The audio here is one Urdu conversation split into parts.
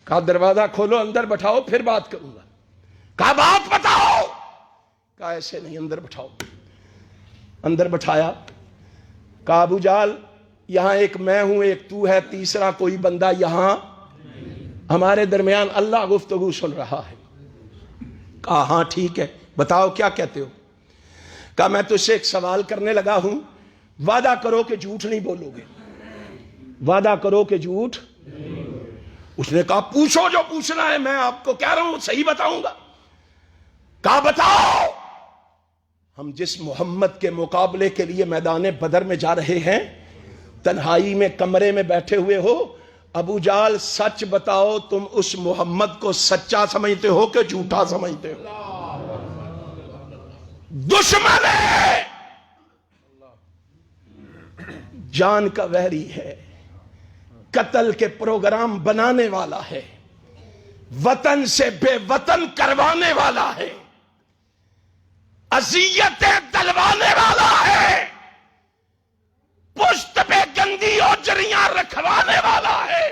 کہا دروازہ کھولو اندر بٹھاؤ پھر بات کروں گا. کہا بات بتاؤ. کہا ایسے نہیں اندر بٹھاؤ. اندر بٹھایا. کہا ابو جال یہاں ایک میں ہوں ایک تو ہے تیسرا کوئی بندہ یہاں ہمارے درمیان اللہ گفتگو سن رہا ہے. کہا ہاں ٹھیک ہے بتاؤ کیا کہتے ہو. کہا میں تجھ سے ایک سوال کرنے لگا ہوں وعدہ کرو کہ جھوٹ نہیں بولو گے. وعدہ کرو کہ جھوٹ. اس نے کہا پوچھو جو پوچھنا ہے میں آپ کو کہہ رہا ہوں صحیح بتاؤں گا. کہا بتاؤ. ہم جس محمد کے مقابلے کے لیے میدان بدر میں جا رہے ہیں تنہائی میں کمرے میں بیٹھے ہوئے ہو ابو جال سچ بتاؤ تم اس محمد کو سچا سمجھتے ہو کہ جھوٹا سمجھتے ہو. دشمن ہے جان کا وحری ہے قتل کے پروگرام بنانے والا ہے وطن سے بے وطن کروانے والا ہے اذیتیں دلوانے والا ہے پشت پہ گندی اوجریاں رکھوانے والا ہے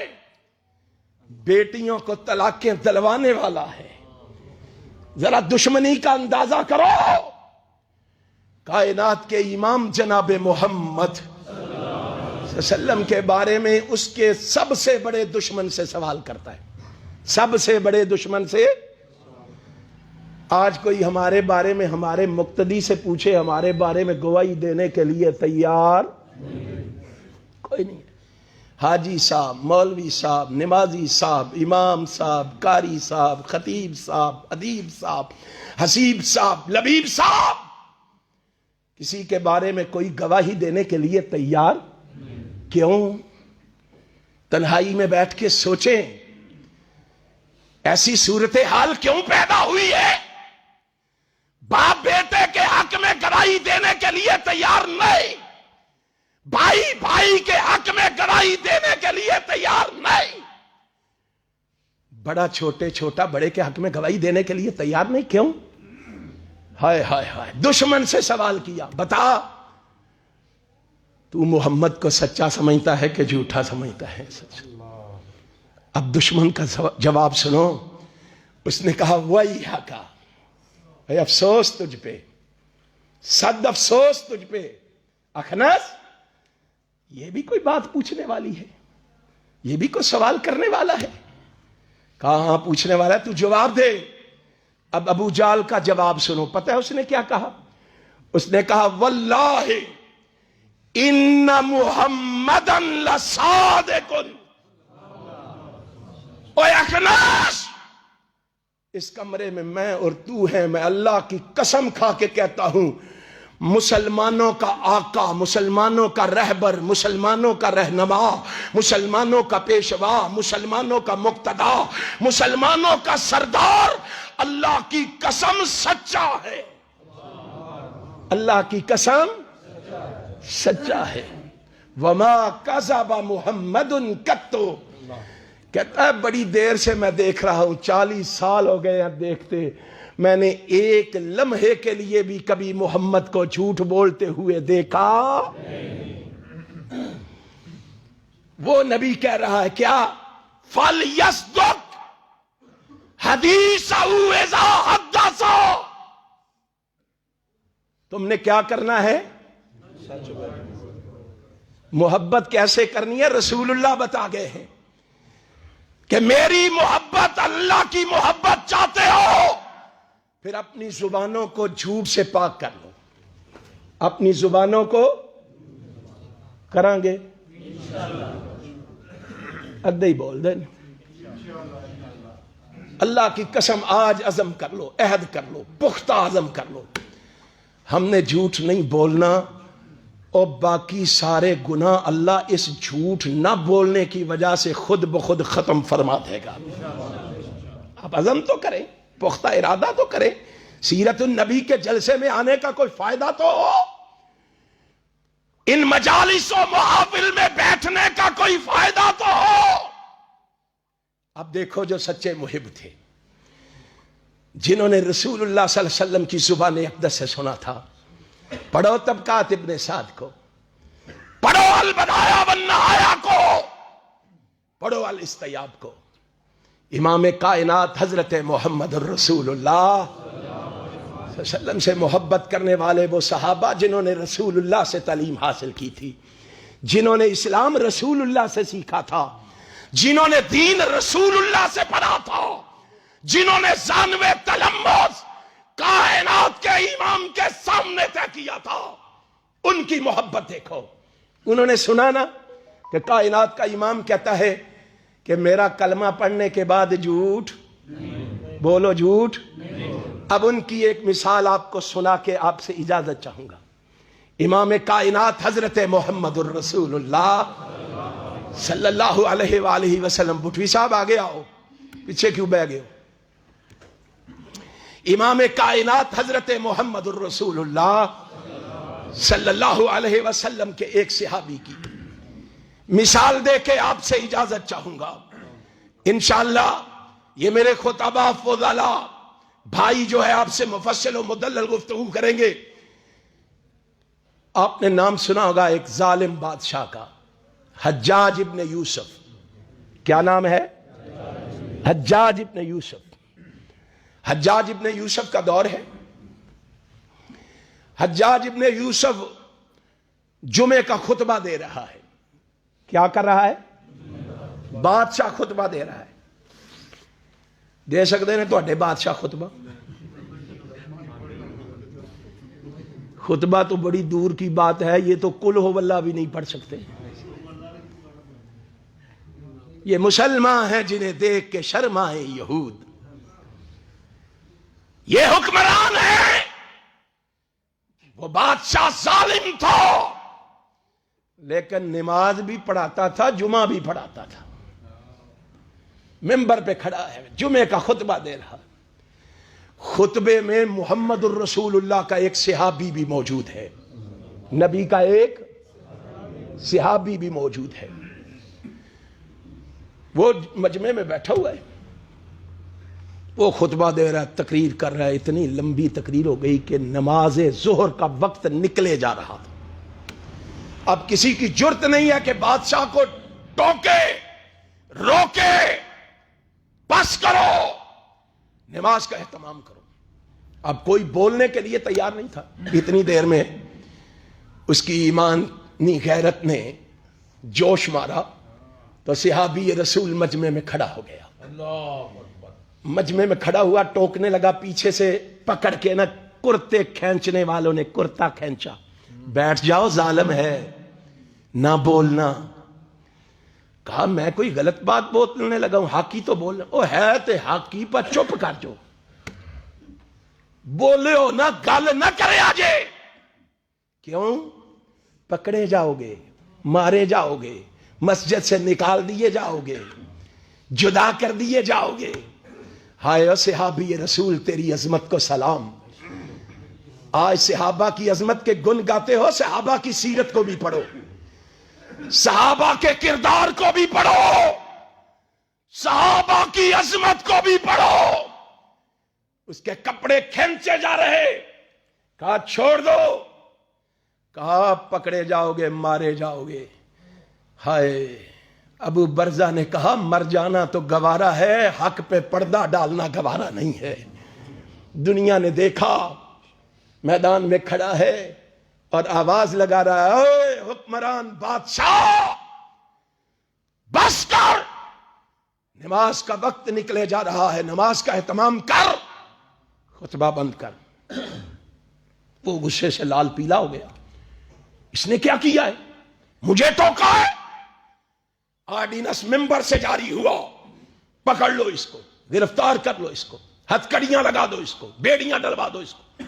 بیٹیوں کو طلاقیں دلوانے والا ہے. ذرا دشمنی کا اندازہ کرو. کائنات کے امام جناب محمد صلی اللہ علیہ وسلم کے بارے میں اس کے سب سے بڑے دشمن سے سوال کرتا ہے. سب سے بڑے دشمن سے. آج کوئی ہمارے بارے میں ہمارے مقتدی سے پوچھے ہمارے بارے میں گواہی دینے کے لیے تیار کوئی نہیں. حاجی صاحب مولوی صاحب نمازی صاحب امام صاحب قاری صاحب خطیب صاحب ادیب صاحب حسیب صاحب لبیب صاحب کسی کے بارے میں کوئی گواہی دینے کے لیے تیار کیوں؟ تنہائی میں بیٹھ کے سوچیں ایسی صورتحال کیوں پیدا ہوئی ہے؟ باپ بیٹے کے حق میں گواہی دینے کے لیے تیار نہیں بھائی بھائی کے حق میں گواہی دینے کے لیے تیار نہیں بڑا چھوٹے چھوٹا بڑے کے حق میں گواہی دینے کے لیے تیار نہیں کیوں؟ ہائے ہائے ہائے. دشمن سے سوال کیا بتا تو محمد کو سچا سمجھتا ہے کہ جھوٹا سمجھتا ہے؟ اب دشمن کا جواب سنو. اس نے کہا وہی حقا اے افسوس تجھ پہ صد افسوس تجھ پہ اخنس. یہ بھی کوئی بات پوچھنے والی ہے یہ بھی کوئی سوال کرنے والا ہے. کہا ہاں پوچھنے والا ہے تو جواب دے. اب ابو جال کا جواب سنو. پتہ ہے اس نے کیا کہا؟ اس نے کہا واللہ ان محمدن لصادق. اوے اخناس اس کمرے میں اور تو ہیں میں اللہ کی قسم کھا کے کہتا ہوں مسلمانوں کا آقا مسلمانوں کا رہبر مسلمانوں کا رہنما مسلمانوں کا پیشوا مسلمانوں کا مقتدا مسلمانوں کا سردار اللہ کی قسم سچا ہے. اللہ کی قسم سچا ہے. وما کذب محمد قط. کہتا ہے بڑی دیر سے میں دیکھ رہا ہوں 40 سال ہو گئے ہیں دیکھتے میں نے ایک لمحے کے لیے بھی کبھی محمد کو جھوٹ بولتے ہوئے دیکھا. وہ نبی کہہ رہا ہے کیا فَلْيَصْدُقْ حَدِيثَهُ إِذَا حَدَّثَ. تم نے کیا کرنا ہے؟ محبت کیسے کرنی ہے رسول اللہ بتا گئے ہیں کہ میری محبت اللہ کی محبت چاہتے ہو پھر اپنی زبانوں کو جھوٹ سے پاک کر لو. اپنی زبانوں کو کریں گے ادھے ہی بول دیں. اللہ کی قسم آج عزم کر لو عہد کر لو پختہ عزم کر لو ہم نے جھوٹ نہیں بولنا اور باقی سارے گناہ اللہ اس جھوٹ نہ بولنے کی وجہ سے خود بخود ختم فرما دے گا. آپ عزم تو کریں پختہ ارادہ تو کریں. سیرت النبی کے جلسے میں آنے کا کوئی فائدہ تو ہو. ان مجالس و محافل میں بیٹھنے کا کوئی فائدہ تو ہو. اب دیکھو جو سچے محب تھے جنہوں نے رسول اللہ صلی اللہ علیہ وسلم کی زبان اقدس سے سنا تھا. پڑھو طبقات ابن سعد کو پڑھو البدایہ والنہایہ کو پڑھو الاستیاب کو. امام کائنات حضرت محمد الرسول اللہ صلی اللہ علیہ وسلم سے محبت کرنے والے وہ صحابہ جنہوں نے رسول اللہ سے تعلیم حاصل کی تھی، جنہوں نے اسلام رسول اللہ سے سیکھا تھا، جنہوں نے دین رسول اللہ سے پڑھا تھا، جنہوں نے ذانوِ تلمذ کائنات کے امام کے سامنے طے کیا تھا، ان کی محبت دیکھو۔ انہوں نے سنا نا کہ کائنات کا امام کہتا ہے کہ میرا کلمہ پڑھنے کے بعد جھوٹ بولو، جھوٹ۔ اب ان کی ایک مثال آپ کو سنا کے آپ سے اجازت چاہوں گا۔ امام کائنات حضرت محمد الرسول اللہ صلی اللہ علیہ وآلہ وسلم، بٹوی صاحب آگے آؤ، پیچھے کیوں بیٹھ گئے ہو؟ امام کائنات حضرت محمد الرسول اللہ صلی اللہ علیہ وسلم کے ایک صحابی کی مثال دے کے آپ سے اجازت چاہوں گا۔ انشاءاللہ یہ میرے خطبہ فضلاء بھائی جو ہے آپ سے مفصل و مدلل گفتگو کریں گے۔ آپ نے نام سنا ہوگا ایک ظالم بادشاہ کا، حجاج ابن یوسف۔ کیا نام ہے؟ حجاج ابن یوسف۔ حجاج ابن یوسف کا دور ہے۔ حجاج ابن یوسف جمعے کا خطبہ دے رہا ہے۔ کیا کر رہا ہے؟ بادشاہ خطبہ دے رہا ہے۔ دے سکتے ہیں تو بادشاہ خطبہ؟ خطبہ تو بڑی دور کی بات ہے، یہ تو قل ہو واللہ بھی نہیں پڑھ سکتے۔ یہ مسلمان ہیں جنہیں دیکھ کے شرمائے یہود۔ یہ حکمران ہے، وہ بادشاہ ظالم تھا لیکن نماز بھی پڑھاتا تھا، جمعہ بھی پڑھاتا تھا۔ ممبر پہ کھڑا ہے، جمعے کا خطبہ دے رہا۔ خطبے میں محمد الرسول اللہ کا ایک صحابی بھی موجود ہے، نبی کا ایک صحابی بھی موجود ہے۔ وہ مجمع میں بیٹھا ہوا ہے، وہ خطبہ دے رہا ہے، تقریر کر رہا ہے۔ اتنی لمبی تقریر ہو گئی کہ نماز ظہر کا وقت نکلے جا رہا تھا۔ اب کسی کی جرت نہیں ہے کہ بادشاہ کو ٹوکے، روکے، بس کرو، نماز کا اہتمام کرو۔ اب کوئی بولنے کے لیے تیار نہیں تھا۔ اتنی دیر میں اس کی ایمانی غیرت نے جوش مارا تو صحابی رسول مجمع میں کھڑا ہو گیا۔ مجمع میں کھڑا ہوا، ٹوکنے لگا، پیچھے سے پکڑ کے نا کرتے کھینچنے والوں نے کرتا کھینچا۔ بیٹھ جاؤ، ظالم ہے، نہ بولنا۔ کہا میں کوئی غلط بات بولنے لگا ہوں، حق ہی تو بولنا۔ او ہے تے حق ہی، پر چپ کر جو، بولے ہو نہ، گل نہ کرے آجے۔ کیوں؟ پکڑے جاؤ گے، مارے جاؤ گے، مسجد سے نکال دیے جاؤ گے، جدا کر دیے جاؤ گے۔ ہائے صحابی رسول، تیری عظمت کو سلام۔ آج صحابہ کی عظمت کے گن گاتے ہو، صحابہ کی سیرت کو بھی پڑھو، صحابہ کے کردار کو بھی پڑھو، صحابہ کی عظمت کو بھی پڑھو۔ اس کے کپڑے کھینچے جا رہے، کہا چھوڑ دو، کہا پکڑے جاؤ گے، مارے جاؤ گے۔ ہائے، ابو برزہ نے کہا مر جانا تو گوارا ہے، حق پہ پردہ ڈالنا گوارا نہیں ہے۔ دنیا نے دیکھا، میدان میں کھڑا ہے اور آواز لگا رہا ہے، اے حکمران بادشاہ بس کر، نماز کا وقت نکلے جا رہا ہے، نماز کا اہتمام کر، خطبہ بند کر۔ وہ غصے سے لال پیلا ہو گیا۔ اس نے کیا کیا ہے؟ مجھے ٹوکا ہے۔ آرڈیننس ممبر سے جاری ہوا، پکڑ لو اس کو، گرفتار کر لو اس کو، ہتھکڑیاں لگا دو اس کو، بیڑیاں ڈلوا دو اس کو،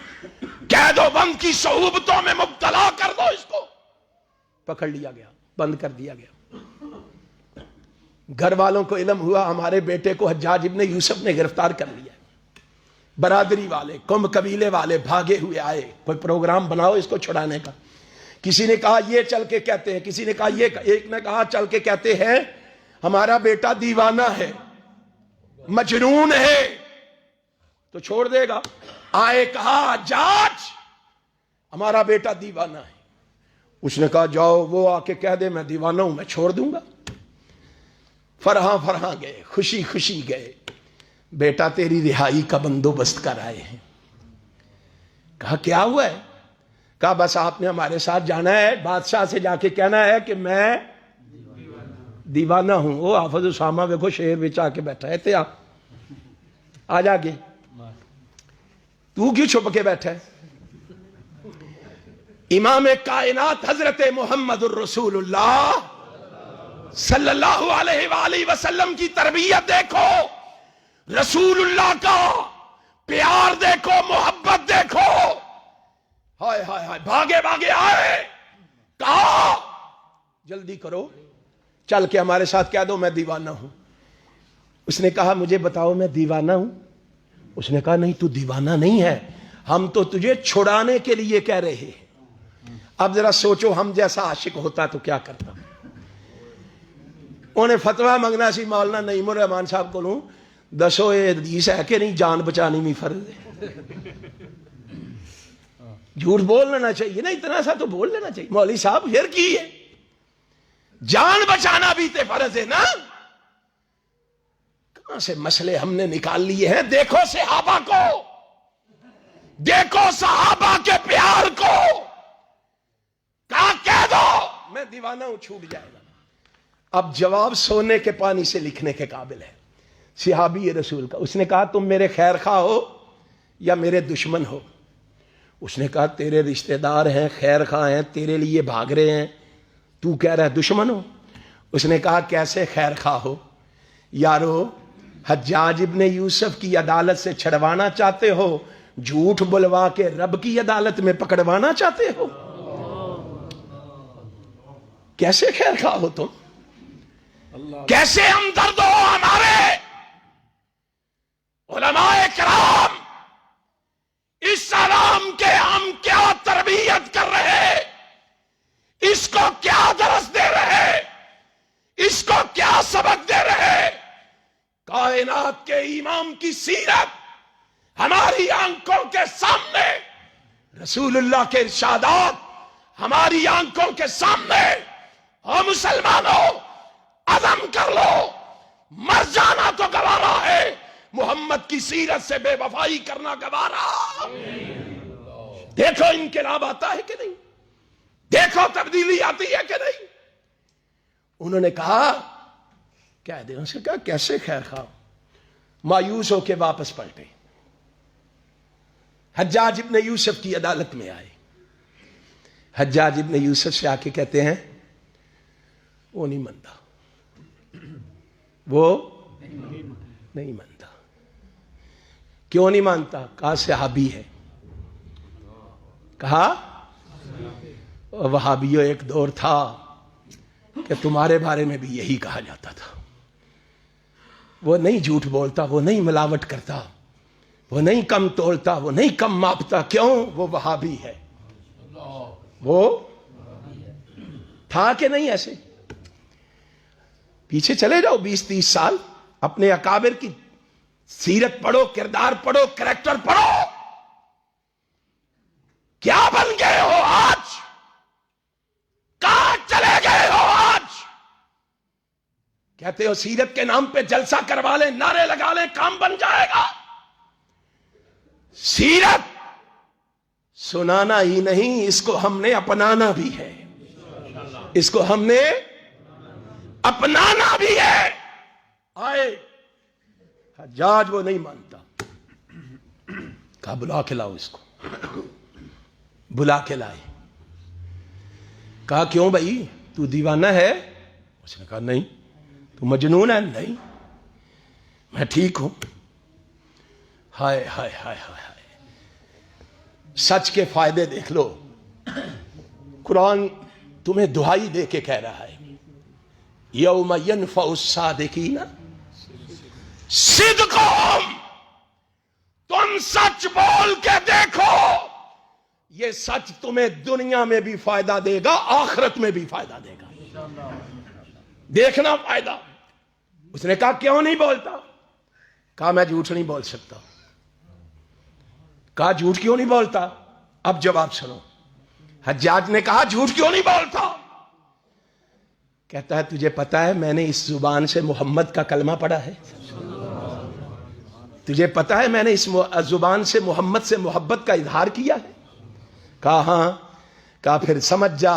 قید و بند کی صعوبتوں میں مبتلا کر دو اس کو۔ پکڑ لیا گیا، بند کر دیا گیا۔ گھر والوں کو علم ہوا ہمارے بیٹے کو حجاج ابن یوسف نے گرفتار کر لیا۔ برادری والے، قوم قبیلے والے بھاگے ہوئے آئے، کوئی پروگرام بناؤ اس کو چھڑانے کا۔ کسی نے کہا یہ چل کے کہتے ہیں، کسی نے کہا یہ، ایک نے کہا چل کے کہتے ہیں ہمارا بیٹا دیوانہ ہے، مجنون ہے، تو چھوڑ دے گا؟ آئے کہا حجاج ہمارا بیٹا دیوانہ ہے۔ اس نے کہا جاؤ، وہ آ کے کہہ دے میں دیوانہ ہوں، میں چھوڑ دوں گا۔ فرحاں فرحاں گئے, خوشی خوشی گئے. بیٹا تیری رہائی کا بندوبست کر آئے ہیں. کہا کیا ہوا ہے؟ کہا بس آپ نے ہمارے ساتھ جانا ہے, بادشاہ سے جا کے کہنا ہے کہ میں دیوانہ ہوں. وہ حافظ اسامہ دیکھو شہر بچ آ کے بیٹھا ہے. تیا آ جا کے, تو کیوں چھپ کے بیٹھا ہے؟ امام کائنات حضرت محمد الرسول اللہ صلی اللہ علیہ وآلہ وسلم کی تربیت دیکھو, رسول اللہ کا پیار دیکھو, محبت دیکھو. ہائے ہائے ہائے, بھاگے بھاگے آئے, کہا جلدی کرو, چل کے ہمارے ساتھ کہہ دو میں دیوانہ ہوں. اس نے کہا مجھے بتاؤ میں دیوانہ ہوں؟ اس نے کہا نہیں تو دیوانہ نہیں ہے, ہم تو تجھے چھڑانے کے لیے کہہ رہے ہیں. اب ذرا سوچو ہم جیسا عاشق ہوتا تو کیا کرتا. انہیں فتویٰ منگنا سی مولانا نعیم الرحمان صاحب کو لوں, دسو یہ حدیث ہے کہ نہیں جان بچانی میں فرض ہے. جھوٹ بول لینا چاہیے نا, اتنا سا تو بول لینا چاہیے. مولوی صاحب پھر کی ہے, جان بچانا بھی تے فرض ہے نا. کہاں سے مسئلے ہم نے نکال لیے ہیں. دیکھو صحابہ کو, دیکھو صحابہ کے پیار کو. کہا کہہ دو میں دیوانہ ہوں, چھوٹ جائے گا. اب جواب سونے کے پانی سے لکھنے کے قابل ہے. صحابی رسول کا, اس نے کہا تم میرے خیر خواہ ہو یا میرے دشمن ہو؟ اس نے کہا تیرے رشتہ دار ہیں, خیر خواہ ہیں, تیرے لیے بھاگ رہے ہیں, تو کہہ رہا ہے دشمن ہو. اس نے کہا کیسے خیر خواہ ہو یارو؟ حجاج ابن یوسف کی عدالت سے چھڑوانا چاہتے ہو, جھوٹ بلوا کے رب کی عدالت میں پکڑوانا چاہتے ہو. کیسے خیر خواہ ہو تم؟ کیسے ہمدرد ہو ہمارے؟ علماء کرام اس سلام کے ہم کیا تربیت کر رہے, اس کو کیا درس دے رہے, اس کو کیا سبق دے رہے. کائنات کے امام کی سیرت ہماری آنکھوں کے سامنے, رسول اللہ کے ارشادات ہماری آنکھوں کے سامنے. اور مسلمانوں عزم کر لو, مر جانا تو گوارا ہے, محمد کی سیرت سے بے وفائی کرنا گوارا. دیکھو انقلاب آتا ہے کہ نہیں, دیکھو تبدیلی آتی ہے کہ نہیں. انہوں نے کہا کیا دے, ان سے کہا کیسے خیر خواہ. مایوس ہو کے واپس پلٹے, حجاج ابن یوسف کی عدالت میں آئے. حجاج ابن یوسف سے آ کے کہتے ہیں وہ نہیں مانتا, وہ نہیں مانتا. کیوں نہیں مانتا؟ کہا صحابی ہے. کہا وہابیوں ایک دور تھا کہ تمہارے بارے میں بھی یہی کہا جاتا تھا. وہ نہیں جھوٹ بولتا, وہ نہیں ملاوٹ کرتا, وہ نہیں کم تولتا, وہ نہیں کم ماپتا. کیوں؟ وہ وہابی ہے. وہ تھا کہ نہیں ایسے؟ پیچھے چلے جاؤ 20-30 سال, اپنے اکابر کی سیرت پڑھو, کردار پڑھو, کریکٹر پڑھو. کیا بن گئے ہو آج؟ کہاں چلے گئے ہو آج؟ کہتے ہو سیرت کے نام پہ جلسہ کروا لیں, نعرے لگا لیں, کام بن جائے گا. سیرت سنانا ہی نہیں, اس کو ہم نے اپنانا بھی ہے, اس کو ہم نے اپنانا بھی ہے. آئے حجاج, وہ نہیں مانتا. کہا بلا کے لاؤ اس کو. بلا کے لائے. کہا کیوں بھائی تو دیوانہ ہے؟ اس نے کہا نہیں. تو مجنون ہے؟ نہیں, میں ٹھیک ہوں. ہائے ہائے ہائے ہائے, سچ کے فائدے دیکھ لو. قرآن تمہیں دہائی دے کے کہہ رہا ہے یوم ینفع الصادقین صدقہم. تم سچ بول کے دیکھو, یہ سچ تمہیں دنیا میں بھی فائدہ دے گا, آخرت میں بھی فائدہ دے گا. دیکھنا فائدہ. اس نے کہا کیوں نہیں بولتا؟ کہا میں جھوٹ نہیں بول سکتا. کہا جھوٹ کیوں نہیں بولتا؟ اب جواب سنو. حجاج نے کہا جھوٹ کیوں نہیں بولتا؟ کہتا ہے تجھے پتا ہے میں نے اس زبان سے محمد کا کلمہ پڑھا ہے؟ تجھے پتا ہے میں نے اس زبان سے محمد سے محبت کا اظہار کیا ہے؟ کہا ہاں. کہا پھر سمجھ جا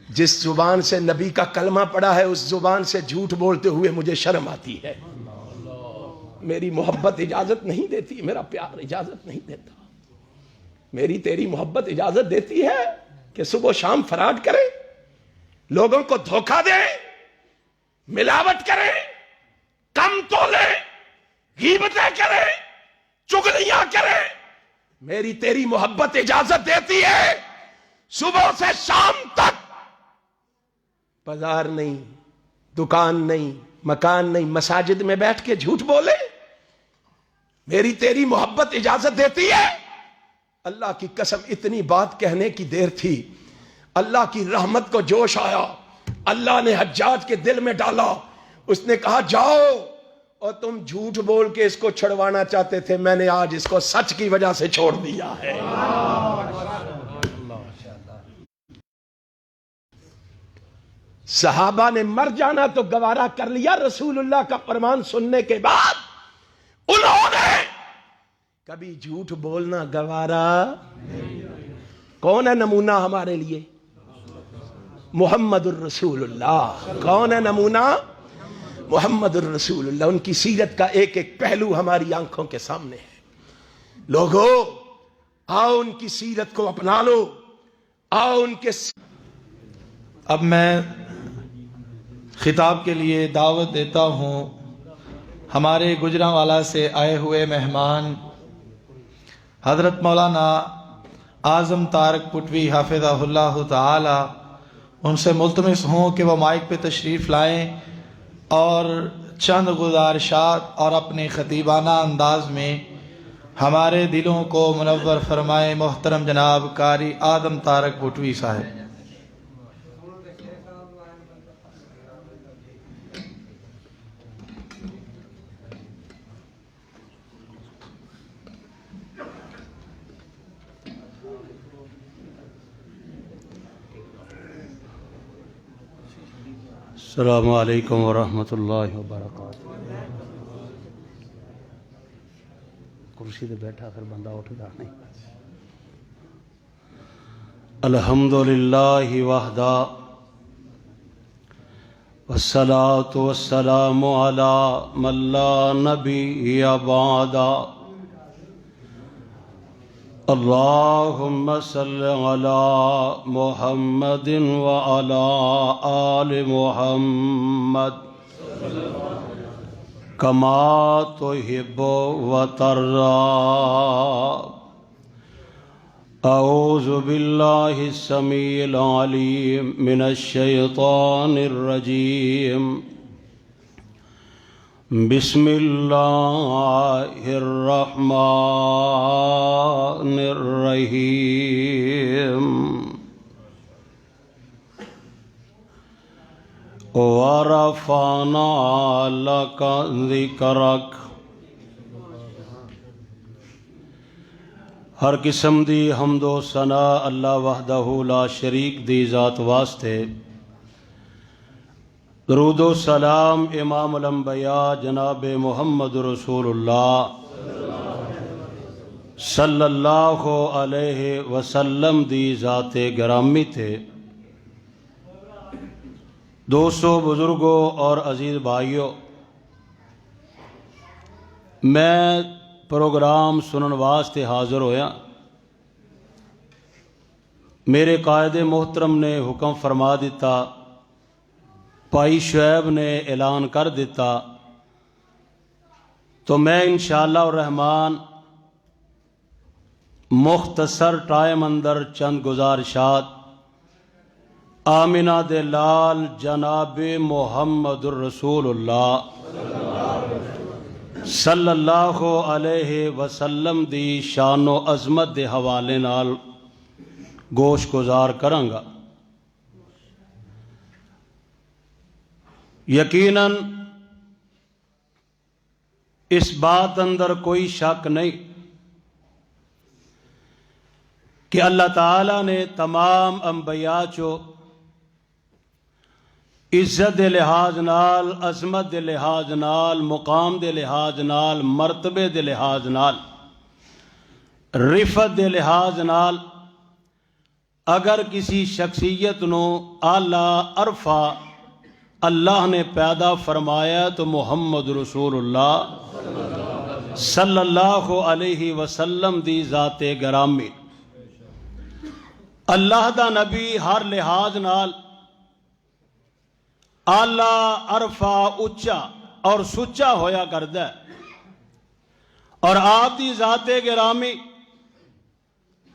جس زبان سے نبی کا کلمہ پڑھا ہے اس زبان سے جھوٹ بولتے ہوئے مجھے شرم آتی ہے. میری محبت اجازت نہیں دیتی، میرا پیار اجازت نہیں دیتا. میری تیری محبت اجازت دیتی ہے کہ صبح و شام فراڈ کرے، لوگوں کو دھوکہ دے، ملاوٹ کرے، کم تولے، غیبتیں کرے، چغلیاں کرے. میری تیری محبت اجازت دیتی ہے صبح سے شام تک بازار نہیں، دکان نہیں، مکان نہیں، مساجد میں بیٹھ کے جھوٹ بولے. میری تیری محبت اجازت دیتی ہے. اللہ کی قسم اتنی بات کہنے کی دیر تھی، اللہ کی رحمت کو جوش آیا، اللہ نے حجاج کے دل میں ڈالا. اس نے کہا جاؤ، اور تم جھوٹ بول کے اس کو چھڑوانا چاہتے تھے، میں نے آج اس کو سچ کی وجہ سے چھوڑ دیا ہے. صحابہ نے مر جانا تو گوارا کر لیا، رسول اللہ کا فرمان سننے کے بعد انہوں نے کبھی جھوٹ بولنا گوارا. کون ہے نمونہ ہمارے لیے؟ محمد الرسول اللہ. کون ہے نمونہ؟ محمد الرسول اللہ. ان کی سیرت کا ایک ایک پہلو ہماری آنکھوں کے سامنے ہے. لوگو آؤ ان کی سیرت کو اپنا لو، آؤ ان کے. اب میں خطاب کے لیے دعوت دیتا ہوں ہمارے گجرانوالہ سے آئے ہوئے مہمان حضرت مولانا اعظم طارق پٹوی حافظہ اللہ تعالی. ان سے ملتمس ہوں کہ وہ مائک پہ تشریف لائیں اور چند گزارشات اور اپنے خطیبانہ انداز میں ہمارے دلوں کو منور فرمائیں. محترم جناب قاری اعظم طارق پٹوی صاحب. السلام علیکم ورحمۃ اللہ وبرکاتہ. کرسی تے بیٹھا پھر بندہ اٹھدا نہیں. الحمد للہ وحدہ والصلاة والسلام علی من لا نبی بعدہ. اللہم صل علی محمد وعلی آل محمد کما تحب وترضی. اعوذ باللہ السمیع العلیم من الشیطان الرجیم. بسم اللہ الرحمن الرحیم. ورفعنا لک ذکرک. ہر قسم دی حمد و ثنا اللہ وحدہ لا شریک دی ذات واسطے. درود و سلام امام الانبیاء جناب محمد رسول اللہ صلی اللہ علیہ وسلم دی ذات گرامی تھے. دوستو، بزرگوں اور عزیز بھائیوں، میں پروگرام سنن واسطے حاضر ہویا. میرے قائد محترم نے حکم فرما دیتا، بھائی شعیب نے اعلان کر دیتا، تو میں انشاءاللہ الرحمن مختصر ٹائم اندر چند گزارشات آمنہ دے لال جناب محمد الرسول اللہ صلی اللہ علیہ وسلم دی شان و عظمت دے حوالے نال گوش گزار کرانگا. یقیناً اس بات اندر کوئی شک نہیں کہ اللہ تعالیٰ نے تمام انبیاء چو عزت دے لحاظ نال، عظمت دے لحاظ نال، مقام دے لحاظ نال، مرتبے دے لحاظ نال، رفت دے لحاظ نال اگر کسی شخصیت نو اعلیٰ عرفہ اللہ نے پیدا فرمایا تو محمد رسول اللہ صلی اللہ علیہ وسلم دی ذات گرامی، اللہ دا نبی ہر لحاظ نال اعلیٰ عرفہ اچا اور سچا ہویا کردا ہے، اور آپ دی ذات گرامی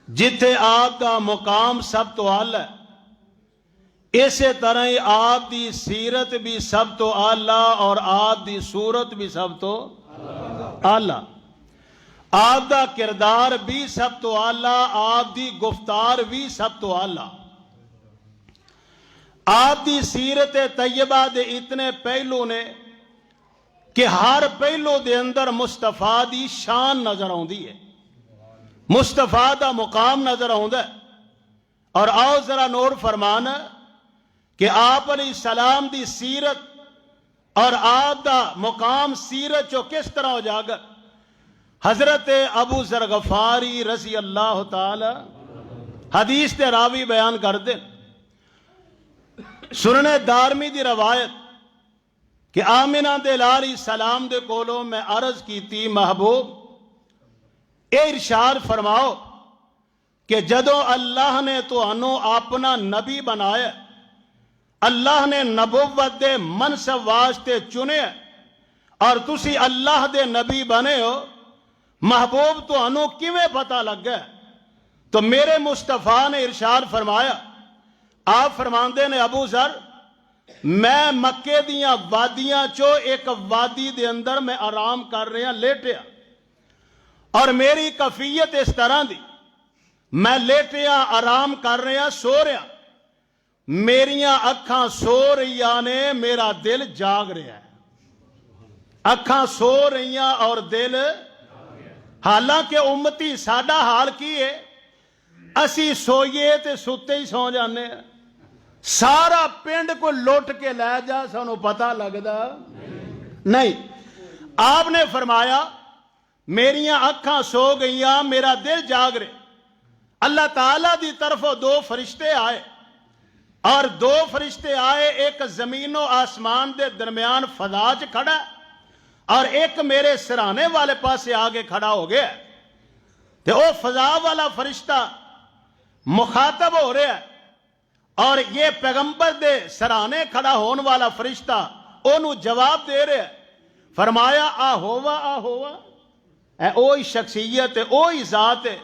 جتھے آپ کا مقام سب تو اعلیٰ ہے، اسی طرح ہی آپ دی سیرت بھی سب تو اعلیٰ اور آپ دی صورت بھی سب تو اعلیٰ، آپ دا کردار بھی سب تو اعلیٰ، آپ دی گفتار بھی سب تو اعلیٰ، آپ دی سیرت طیبہ دے اتنے پہلو نے کہ ہر پہلو دے اندر مصطفیٰ دی شان نظر آندی ہے، مصطفیٰ دا مقام نظر آندا ہے۔ اور آؤ ذرا نوٹ فرمانا کہ آپ علیہ السلام دی سیرت اور آپ دا مقام سیرت جو کس طرح ہو جاگر، حضرت ابو ذر غفاری رضی اللہ تعالی حدیث تے راوی بیان کر دیں، سنن دارمی دی روایت کہ آمنہ دے علیہ السلام دے کولوں میں عرض کیتی محبوب اے ارشاد فرماؤ کہ جدوں اللہ نے تانوں اپنا نبی بنایا، اللہ نے نبوت دے منصب واسطے چنے اور تسی اللہ دے نبی بنے ہو، محبوب تانوں کیویں پتہ لگ گیا؟ تو میرے مصطفیٰ نے ارشاد فرمایا، آپ فرماندے نے ابو ذر میں مکے دیاں وادیاں چو ایک وادی دے اندر میں آرام کر رہا لیٹیا، اور میری کفیت اس طرح دی میں لیٹیا آرام کر رہا سو رہا، میریاں اکھاں سو رہیاں نے میرا دل جاگ رہا ہے، اکھاں سو رہیاں اور دل، حالانکہ امتی ساڈا حال کی ہے، اسی سوئیے تے ستے ہی سو جانے ہیں، سارا پنڈ کو لوٹ کے لے جا سانو پتہ لگدا نہیں۔ آپ نے فرمایا میریاں اکھاں سو گئیاں میرا دل جاگ رہے، اللہ تعالیٰ دی طرف دو فرشتے آئے، اور دو فرشتے آئے، ایک زمین و آسمان دے درمیان فضا چ کھڑا اور ایک میرے سرانے والے پاسے آگے کھڑا ہو گیا، تے او فضا والا فرشتہ مخاطب ہو رہا ہے اور یہ پیغمبر دے سرانے کھڑا ہون والا فرشتہ انہوں جواب دے رہا ہے، فرمایا آ ہوا اے اوہی شخصیت ہے، اوہی ذات ہے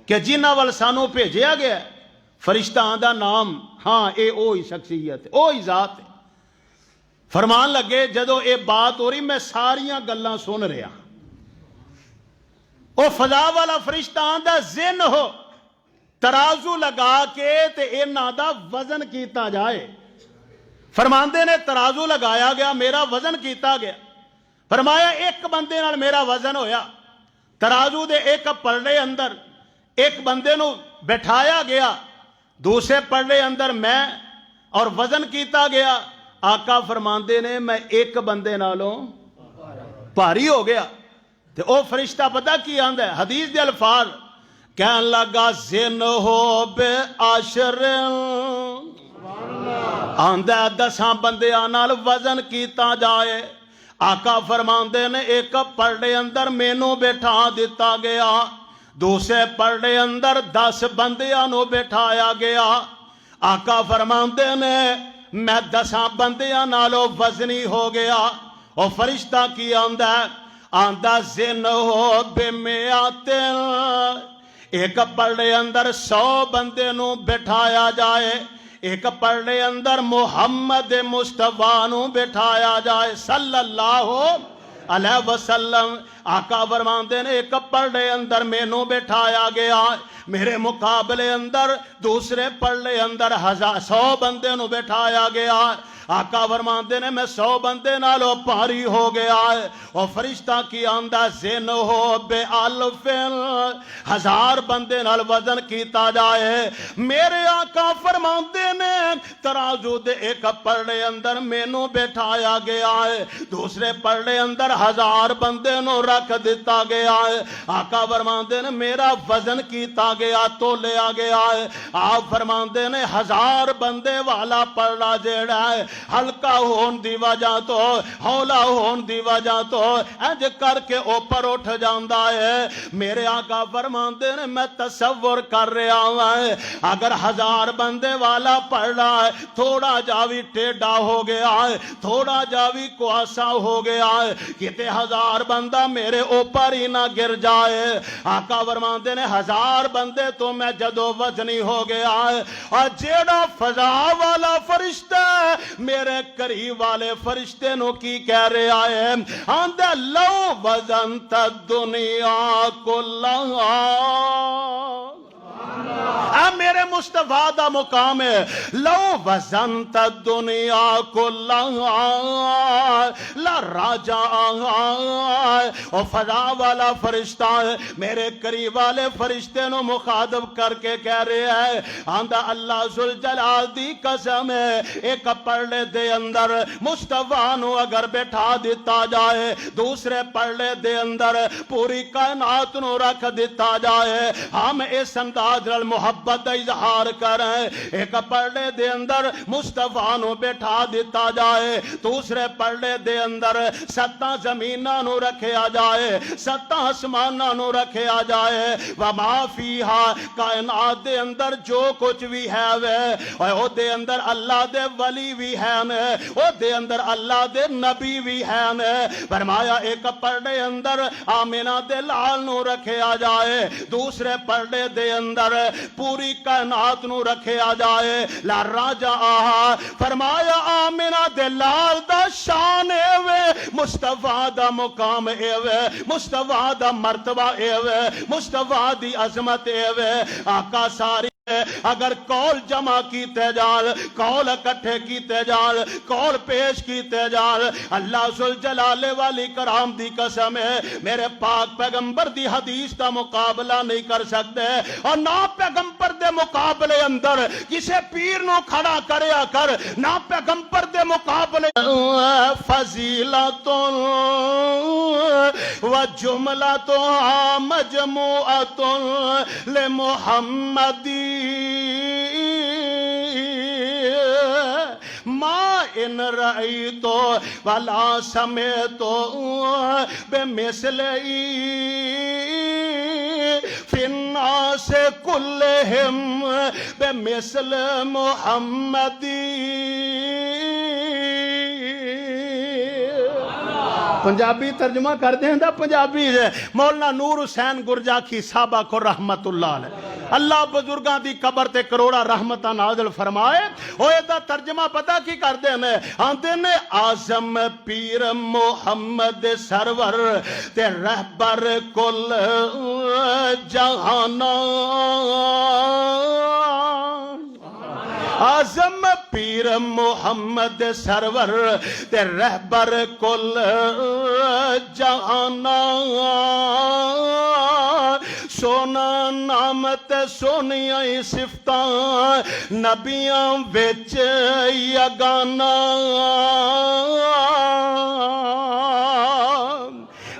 کہ جنہ وال سانو بھیجیا گیا ہے، فرشتہ آندا نام ہاں اے اوہی شخصیت ہے، اوہی ذات ہے۔ فرمان لگے جدو اے بات ہو رہی میں ساریاں گلاں سن رہا، او فضا والا فرشتہ آندا زن ہو ترازو لگا کے تے انہاں دا وزن کیتا جائے، فرماندے نے ترازو لگایا گیا، میرا وزن کیتا گیا، فرمایا ایک بندے نال میرا وزن ہویا، ترازو دے ایک پلڑے اندر ایک بندے نو بٹھایا گیا، دوسرے پلڑے اندر میں اور وزن کیتا گیا، آقا فرماندے نے میں ایک بندے نالوں بھاری ہو گیا، تے او فرشتہ پتہ کی آندا ہے، حدیث دے الفاظ کہن لگا زن ہو بے عشر، آندا 10 بندیاں نال وزن کیتا جائے، آقا فرماندے نے ایک پلڑے اندر مینوں بٹھا دیتا گیا، دوسرے پلڑے اندر 10 بندیاں نو بٹھایا گیا، آقا فرماندے نے میں 10 بندیاں نالوں وزنی ہو گیا، اور فرشتہ کی آندا زن ہو بے میاتن، ایک پلڑے اندر 100 بندے نو بٹھایا جائے، ایک پلڑے اندر محمد مصطفیٰ نو بٹھایا جائے صلی اللہ علیہ وسلم، آقا فرماندے نے ایک پلڑے اندر مینوں بٹھایا گیا، میرے مقابلے اندر دوسرے پلڑے اندر 100 بندے نو بٹھایا گیا، آقا فرماندے نے میں 100 بندے نالو پاری ہو گیا ہے اور فرشتہ کی آندہ زین ہو بے الفن 1000 بندے نال وزن کیتا جائے میرے آقا فرماندے نے ترازو دے ایک پرڑے اندر مینوں بٹھایا گیا ہے دوسرے پرڑے اندر 1000 بندے نو رکھ دیتا گیا ہے آقا فرماندے نے میرا وزن کیتا گیا تو لیا گیا ہے آپ فرماندے نے 1000 بندے والا پرڑا جیڑا ہے ہلکا ہون دی وجہ تو ہولا ہون دی وجہ تو انج کر کے اوپر اٹھ جاندا ہے میرے آقا فرماندے نے میں تصور کر رہا ہوں اگر 1000 بندے والا پرڑا ہے تھوڑا جاوی ٹیڑھا ہو گیا ہے تھوڑا جاوی کواسا ہو گیا ہے کتے 1000 بندہ میرے اوپر ہی نہ گر جائے آقا فرماندے نے 1000 بندے تو میں جدو وزنی ہو گیا ہے اور جیڑا فضا والا فرشتہ میرے قریب والے فرشتے نو کی کہہ رہا ہے آندے لو وزنت دنیا کلہا اے میرے مصطفیٰ دا مقام ہے لو وزنت دنیا کلہا لا راجع اور فضا والا فرشتہ ہے میرے قریب والے فرشتے نو مخاطب کر کے کہہ رہے ہیں آندہ اللہ ذوالجلال دی قسم ہے ایک پرڑے دے اندر مصطفیٰ نو اگر بٹھا دیتا جائے دوسرے پرڑے دے اندر پوری کائنات نو رکھ دیتا جائے ہم اس انداز محبت دا اظہار کریں ایک پرڑے دے اندر مصطفیٰ نو بٹھا دیتا جائے دوسرے پرڑے دے اندر 7 زمینہ نو رکھیا جائے 7 آسمانہ نو رکھیا جائے وما فیہا کائنات دے اندر جو کچھ بھی ہے او دے اندر اللہ دے ولی بھی ہے او دے اندر اللہ دے نبی بھی ہے فرمایا ایک پرڑے اندر آمینہ دے لال نو رکھیا جائے دوسرے پرڑے دے اندر پوری کائنات نو رکھیا جائے لا راجع فرمایا آمینہ دے لال دا شان ایوے مصطفیٰ دا مقام ایوے مصطفیٰ دا مرتبہ ایوے مصطفیٰ دی عظمت ایوے آقا ساری اگر کول جمع کیتے جال کول اکٹھے کیتے جال کول پیش کیتے جال اللہ ذوالجلال والی کرام دی قسم ہے میرے پاک پیغمبر دی حدیث دا مقابلہ نہیں کر سکتے اور نہ پیغمبر دے مقابلے اندر کسے پیر نو کھڑا کریا کر نہ پیغمبر دے مقابلے فضیلت و جملت مجموعت لمحمدی ما ان رأیتو ولا سمیتو بمثلی فی الناس کلہم بمثل محمدی پنجابی ترجمہ کر دیں دا پنجابی ہے مولانا نور حسین گرجاکی صحابہ کو رحمت اللہ علیہ اللہ بزرگاں دی قبر تے کروڑا رحمتہ نازل فرمائے ہوئے دا ترجمہ پتہ کی کر دے میں آندے نے آزم پیر محمد سرور تے رہبر کل جہانا آزم پیر محمد سرور تے رہبر کل جہانا سونا نامت سونیاں صفتاں نبیاں وچ یگانا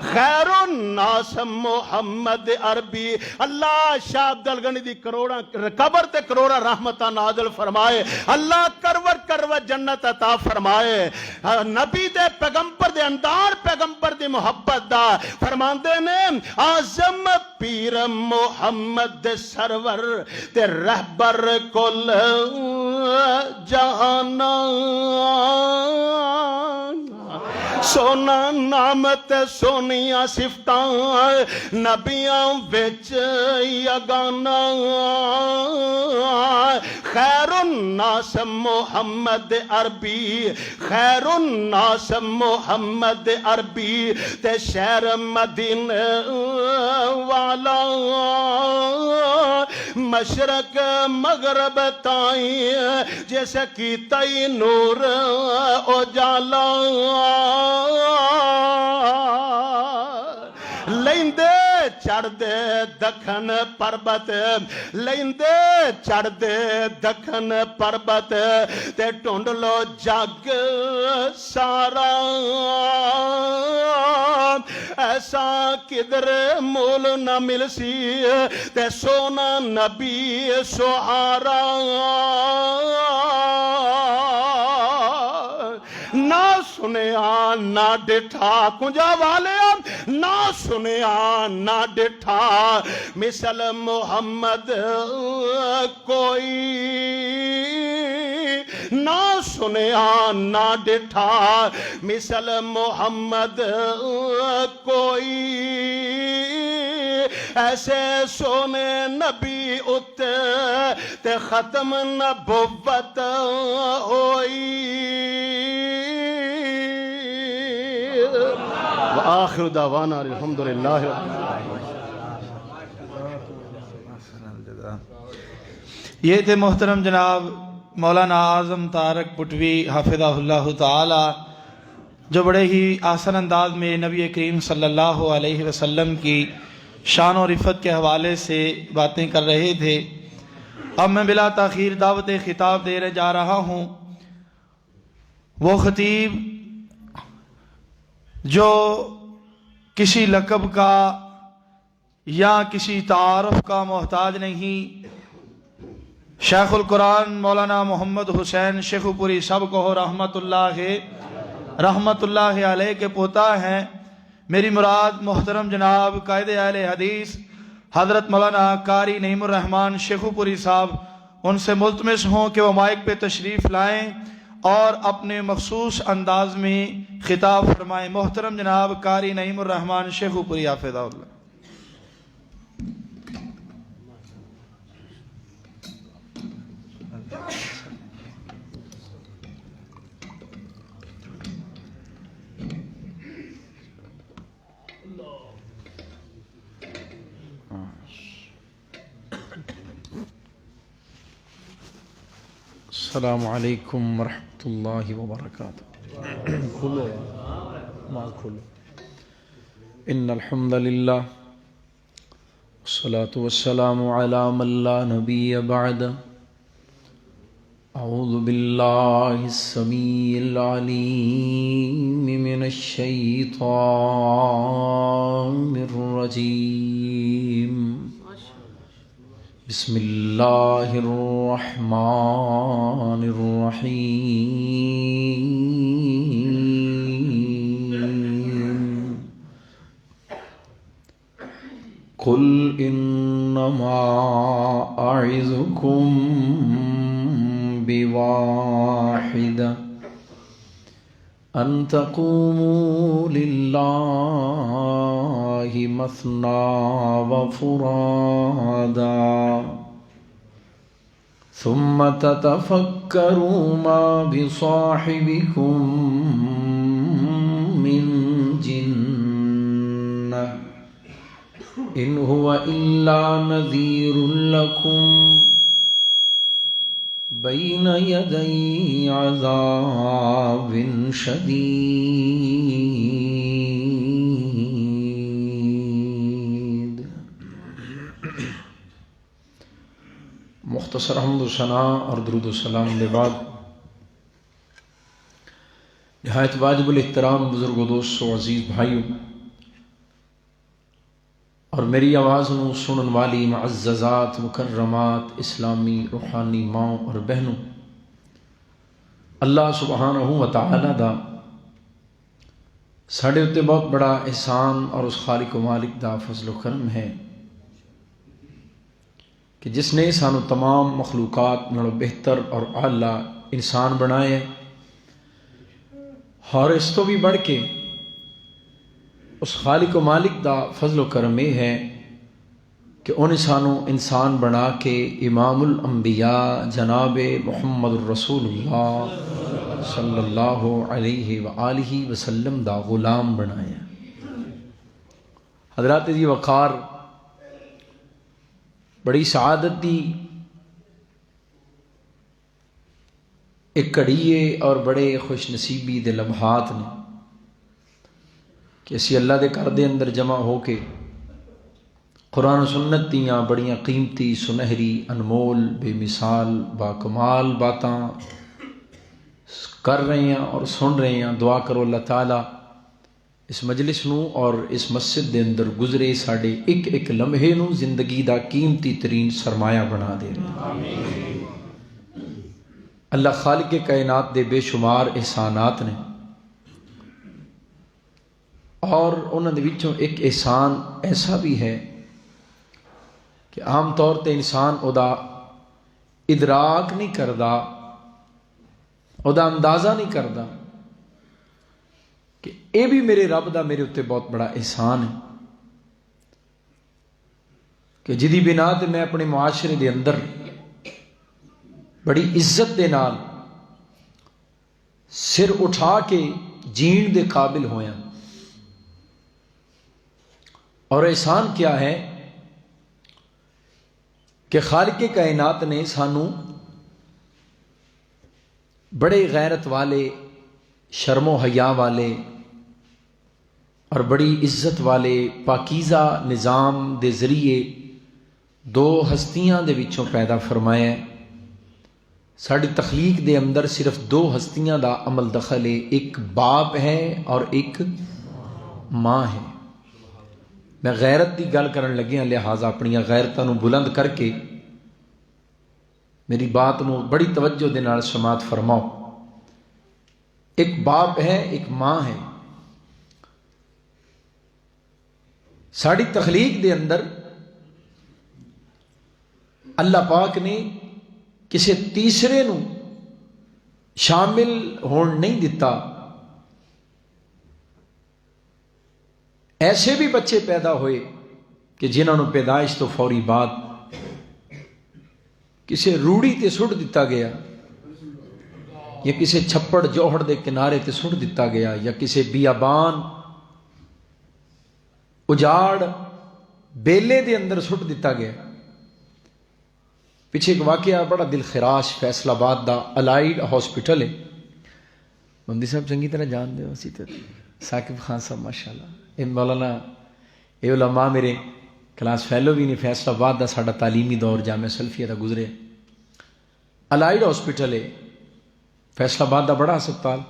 خیر الناس محمد عربی اللہ شاہ عبدالغنی دی کروڑا قبر تے کروڑا رحمتہ نازل فرمائے اللہ کرور جنت عطا فرمائے نبی دے پیغمبر دے اندار پیغمبر دی محبت دا فرماندے نے آزم پیر محمد سرور تے رہبر کل جہانا سونا نامت سونیاں صفتاں نبیاں وچ یگانا خیر الناس محمد عربی خیر الناس محمد عربی تے شہر مدینہ والا مشرق مغرب تائیں جیسے کی تئی نور اجالا لیندے چڑھ دے دکھن پربت لیندے چڑھ دے دکھن پربت تے ٹونڈ لو جگ سارا ایسا کدھر مول نہ مل سی تے سونا نبی سہارا نہ سنیا نہ ڈٹھا کنجا والے نہ سنیا نہ ڈٹھا مثل محمد کوئی نہ سنیا نہ ڈٹھا مثل محمد کوئی ایسے سونے نبی اتے تے ختم نبوت ہوئی وآخر دعوانا الحمدللہ یہ تھے محترم جناب مولانا اعظم طارق پٹوی حافظہ اللہ تعالی جو بڑے ہی آسان انداز میں نبی کریم صلی اللہ علیہ وسلم کی شان و رفت کے حوالے سے باتیں کر رہے تھے۔ اب میں بلا تاخیر دعوت خطاب دے جا رہا ہوں۔ وہ خطیب جو کسی لقب کا یا کسی تعارف کا محتاج نہیں، شیخ القرآن مولانا محمد حسین شیخ پوری سب کو رحمت اللہ علیہ کے پوتا ہیں۔ میری مراد محترم جناب قائد اہل حدیث حضرت مولانا قاری نعیم الرحمن شیخ پوری صاحب، ان سے ملتمس ہوں کہ وہ مائک پہ تشریف لائیں اور اپنے مخصوص انداز میں خطاب فرمائیں۔ محترم جناب قاری نعیم الرحمن شیخ پوری حافظہ اللہ۔ السلام علیکم ورحمۃ اللہ وبرکاتہ۔ کھولو ماں کھولو۔ ان الحمد للہ والصلاة والسلام علی من لا نبی بعد۔ اعوذ باللہ السمیع العلیم من الشیطان الرجیم۔ بسم اللہ الرحمن الرحیم۔ قل انما اعظکم بواحدہ ان تقوموا للہ مثنی وفرادا ثم تتفکروا ما بصاحبکم من جنہ ان هو الا نذیر لکم بین یدی عذاب شدید۔ مختصر حمد و ثنا اور درود و سلام کے بعد نہایت واجب الاحترام بزرگ و دوست و عزیز بھائیوں اور میری آواز نو سنن والی معززات مکرمات اسلامی روحانی ماں اور بہنوں، اللہ سبحانہ و تعالی دا ساڑھے اتے بہت بڑا احسان اور اس خالق و مالک دا فضل و کرم ہے کہ جس نے سانو تمام مخلوقات نالوں بہتر اور اعلیٰ انسان بنائے، اور اس تو بھی بڑھ کے اس خالق و مالک دا فضل و کرم یہ ہے کہ ان سانو انسان بنا کے امام الانبیاء جناب محمد الرسول اللہ صلی اللہ علیہ وآلہ وسلم دا غلام بنایا۔ حضرات جی وقار، بڑی سعادت دی ایک کڑی ہے اور بڑے خوش نصیبی دے لمحات نے کہ اسی اللہ دے گھر دے اندر جمع ہو کے قرآن و سنت دیاں بڑیاں قیمتی سنہری انمول بے مثال با کمال باتاں کر رہے ہیں اور سن رہے ہیں. دعا کرو اللہ تعالیٰ اس مجلس نو اور اس مسجد دے اندر گزرے ساڑے ایک ایک لمحے نو زندگی دا قیمتی ترین سرمایہ بنا دے رہے. اللہ خالق کائنات دے بے شمار احسانات نے اور انہوں نے وچوں ایک احسان ایسا بھی ہے کہ عام طور تے انسان او دا ادراک نہیں کردا، او دا اندازہ نہیں کردا کہ اے بھی میرے رب دا میرے اتنے بہت بڑا احسان ہے کہ جدی بنا تے میں اپنے معاشرے دے اندر بڑی عزت دے نال سر اٹھا کے جین دے قابل ہویا. اور احسان کیا ہے کہ خالق کائنات نے سانو بڑے غیرت والے، شرم و حیا والے اور بڑی عزت والے پاکیزہ نظام دے ذریعے دو ہستیاں دے وچوں پیدا فرمایا ہے. ساری تخلیق دے اندر صرف دو ہستیاں دا عمل دخل ہے، ایک باپ ہے اور ایک ماں ہے. میں غیرت دی گل کرن لگیا لہٰذا اپنی غیرتاں نو بلند کر کے میری بات نو بڑی توجہ دے نال سماعت فرماؤ. ایک باپ ہے، ایک ماں ہے. ساری تخلیق دے اندر اللہ پاک نے کسی تیسرے نو شامل ہون نہیں دیتا. ایسے بھی بچے پیدا ہوئے کہ جنہوں نے پیدائش تو فوری بعد کسی روڑی تے سٹ دیتا گیا یا کسی چھپڑ جوہڑ دے کنارے تے سٹ دیتا گیا یا کسی بیابان اجاڑ بیلے دے اندر سٹ دیتا گیا. پیچھے ایک واقعہ بڑا دل خراش فیصل آباد دا الائیڈ ہاسپٹل ہے. بندی صاحب چنگی طرح جان دے اسی طرح ثاقب خان صاحب ماشاءاللہ اے مولانا اے علماء میرے کلاس فیلو بھی نے فیصل آباد دا ساڈا تعلیمی دور جامعہ سلفیہ دا گزرے. الائیڈ ہاسپٹل ہے فیصل آباد دا بڑا ہسپتال.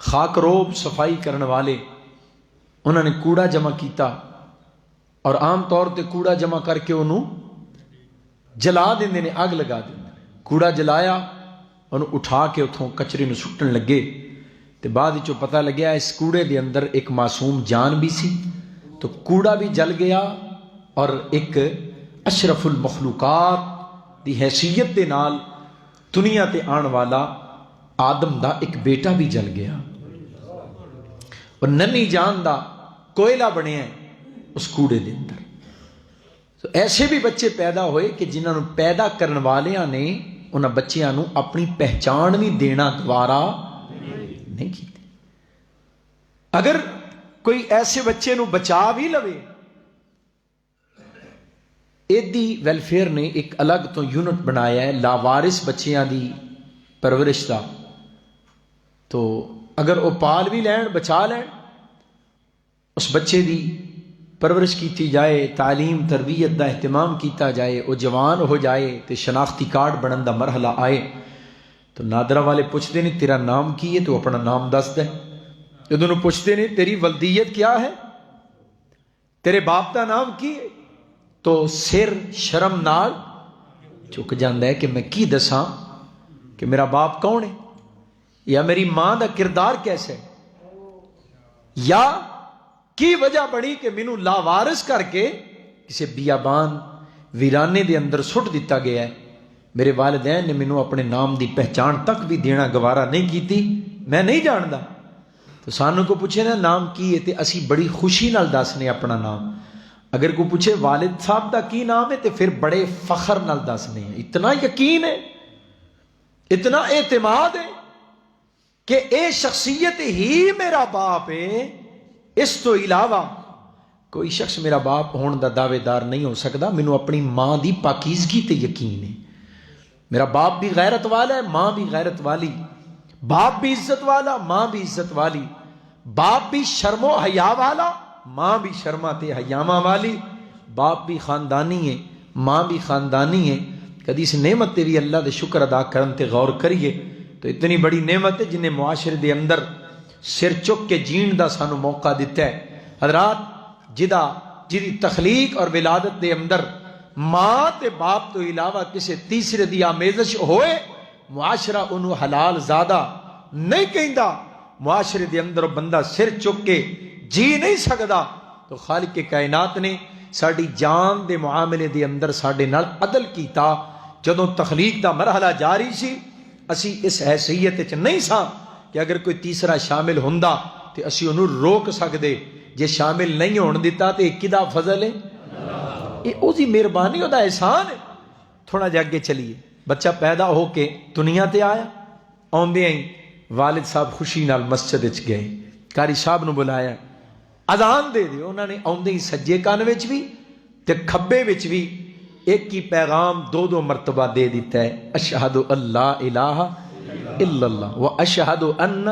خاک روب صفائی کرنے والے انہوں نے کوڑا جمع کیتا اور عام طور تے کوڑا جمع کر کے انہوں جلا دیندے نے، آگ لگا دیندے. کوڑا جلایا انہوں اٹھا کے اتھوں کچرے نو سٹن لگے تے بعد وچوں پتہ لگیا اس کوڑے دے اندر ایک معصوم جان بھی سی تو کوڑا بھی جل گیا اور ایک اشرف المخلوقات دی حیثیت دے نال دنیا تے آن والا آدم دا ایک بیٹا بھی جل گیا اور ننی جان دا کوئلہ بنے ہیں اس کوڑے دے اندر. تو ایسے بھی بچے پیدا ہوئے کہ جنہوں نے پیدا کرنے والیاں نے انہاں بچیاں نو اپنی پہچان بھی دینا دوبارہ نہیں کی. اگر کوئی ایسے بچے نو بچا بھی لوے ایدی ویلفیئر نے ایک الگ تو یونٹ بنایا ہے لاوارث بچیاں دی پرورش دا. تو اگر وہ پال بھی لین بچا لین اس بچے دی پرورش کیتی جائے، تعلیم تربیت دا اہتمام کیتا جائے، وہ جوان ہو جائے تو شناختی کارڈ بنن دا مرحلہ آئے تو نادرہ والے پوچھتے نہیں تیرا نام کی ہے تو اپنا نام دس دے. جدوں پوچھتے نہیں تیری ولدیت کیا ہے، تیرے باپ دا نام کی ہے، تو سر شرم نال چک جاندہ ہے کہ میں کی دساں کہ میرا باپ کون ہے یا میری ماں دا کردار کیسے ہے یا کی وجہ بڑی کہ مینوں لاوارث کر کے کسی بیابان ویرانے دے اندر سٹ دیتا گیا ہے. میرے والدین نے مینوں اپنے نام دی پہچان تک بھی دینا گوارا نہیں کیتی، میں نہیں جاندا. تو سانوں کو پوچھے نا نام کی ہے تے اسی بڑی خوشی نال دسنے اپنا نام. اگر کوئی پوچھے والد صاحب دا کی نام ہے تے پھر بڑے فخر نال دسنے ہیں. اتنا یقین ہے، اتنا اعتماد ہے کہ اے شخصیت ہی میرا باپ ہے، اس تو علاوہ کوئی شخص میرا باپ ہون دا دعوے دار نہیں ہو سکتا، مینوں اپنی ماں دی پاکیزگی تے یقین ہے۔ میرا باپ بھی غیرت والا ہے، ماں بھی غیرت والی، باپ بھی عزت والا، ماں بھی عزت والی، باپ بھی شرم و حیا والا، ماں بھی شرما تے حیاواں والی، باپ بھی خاندانی ہے، ماں بھی خاندانی ہے۔ کدی اس نعمت تے بھی اللہ دے شکر ادا کرن تے غور کریے تو اتنی بڑی نعمت ہے جنہیں معاشرے دے اندر سر چک کے جین دا سانو موقع دیتا ہے۔ حضرات، جدی تخلیق اور ولادت دے اندر ماں تے باپ تو علاوہ کسی تیسرے دی آمیزش ہوئے، معاشرہ انہوں حلال زیادہ نہیں کہندا، معاشرے دے اندر بندہ سر چک کے جی نہیں سکدا۔ تو خالق کے کائنات نے ساڈی جان دے معاملے دے اندر ساڈے نال عدل کیتا۔ جدوں تخلیق دا مرحلہ جاری سی، اسی اس حیثیت وچ نہیں ساں کہ اگر کوئی تیسرا شامل ہوندا تے اسی انہوں روک سکدے، جے شامل نہیں ہون دیتا تے کدا فضل ہے؟ یہ او دی مہربانی، او دا احسان ہے۔ تھوڑا جا اگے چلیے، بچہ پیدا ہو کے دنیا تے آیا، آندے ہی والد صاحب خوشی نال مسجد وچ گئے، قاری صاحب نو بلایا، اذان دے دے، انہوں نے آندے ہی سجے کان وچ بھی تے کھبے وچ بھی ایک ہی پیغام دو مرتبہ دے دیتا ہے، اشہد اللہ الہ الا اللہ و اشہد ان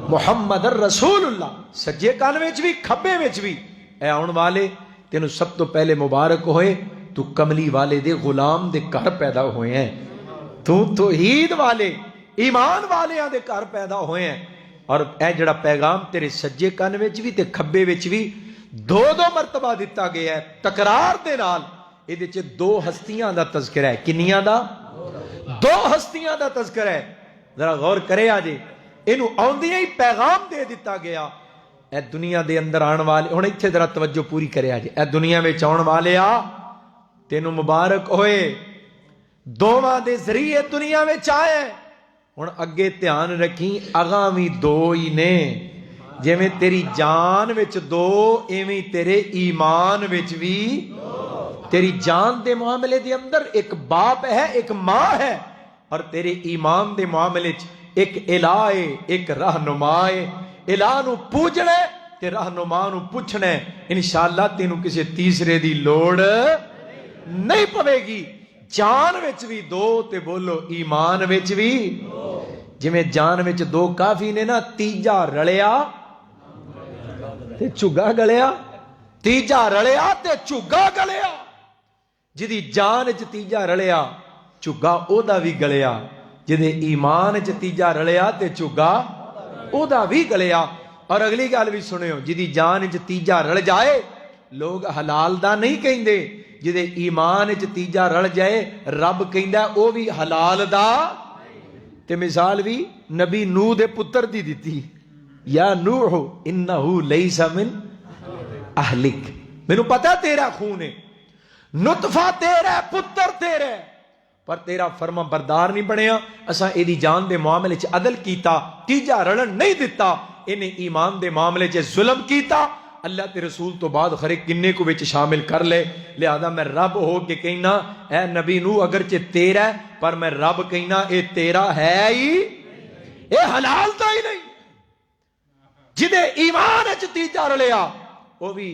محمد رسول اللہ۔ سجے کان وچ بھی کھبے وچ بھی، اے آن والے تینوں سب تو پہلے مبارک ہوئے، تو کملی والے دے غلام دے گھر پیدا ہوئے ہیں، تو توحید والے ایمان والے دے گھر پیدا ہوئے ہیں۔ اور اے جڑا پیغام تیرے سجے کان وچ بھی تے کھبے وچ بھی دو مرتبہ دیتا گیا ہے تکرار دے نال۔ یہ دے چ دو ہستیاں دا تذکرہ ہے، کنیاں دا؟ دو ہستیاں دا تذکرہ ہے۔ ذرا غور کرے آجے، انہوں آندیاں ہی پیغام دے دیتا گیا، اے دنیا دے اندر آن والے، ہن ایتھے ذرا توجہ پوری کرے آجے، اے دنیا وچ آن والے آ تینوں مبارک ہوئے، دوواں دے ذریعے دنیا وچ آئے۔ ہن اگے دھیان رکھیں، اگاں وی دو ہی نے، جویں تیری جان وچ دو ایویں تیرے ایمان وچ بھی۔ تیری جان دے معاملے دے اندر ایک باپ ہے، ایک ماں ہے، اور تیرے ایمان دے معاملے چ ایک الہ ہے، ایک رہنما ہے۔ الہ نو پوجنا تے رہنما نو پوچھنا، انشاءاللہ تینوں کسی تیسرے دی لوڑ نہیں پوے گی۔ جان وچ بھی دو تے بولو ایمان وچ بھی۔ جویں جان وچ دو کافی نے نا، تیجا رلیا تے چگا گلیا، تیجا رلیا تے چگا گلیا۔ جدی جان چ تیجا رلیا چگا او دا بھی گلیا، جدے ایمان چ تیجا رلیا تے چگا او دا بھی گلیا۔ اور اگلی گل بھی سنیو، جدی جان چ تیجا رل جائے لوگ حلال دا نہیں کہندے، جدے ایمان چ تیجا رل جائے رب کہندا او بھی حلال دا۔ تے مثال بھی نبی نوح دے پتر دی دیتی، یا نوح انہو لیس من اہلک، مینوں پتا تیرا خون ہے، نطفہ تیرا، پتر تیرا، پر تیرا فرما بردار نہیں بنیا، اساں ایدی جان دے معاملے چ عدل کیتا، تیجا رلن نہیں دیتا، انہیں ایمان دے معاملے چ ظلم کیتا۔ اللہ تے رسول تو بعد خرے کنے کو وچ شامل کر لے، لہذا میں رب ہو کے کہنا اے نبی نو اگرچہ تیرا ہے، پر میں رب کہنا اے تیرا ہے ہی، اے حلال دا ہی نہیں۔ جدے ایمان چ تیجا رلیا وہ بھی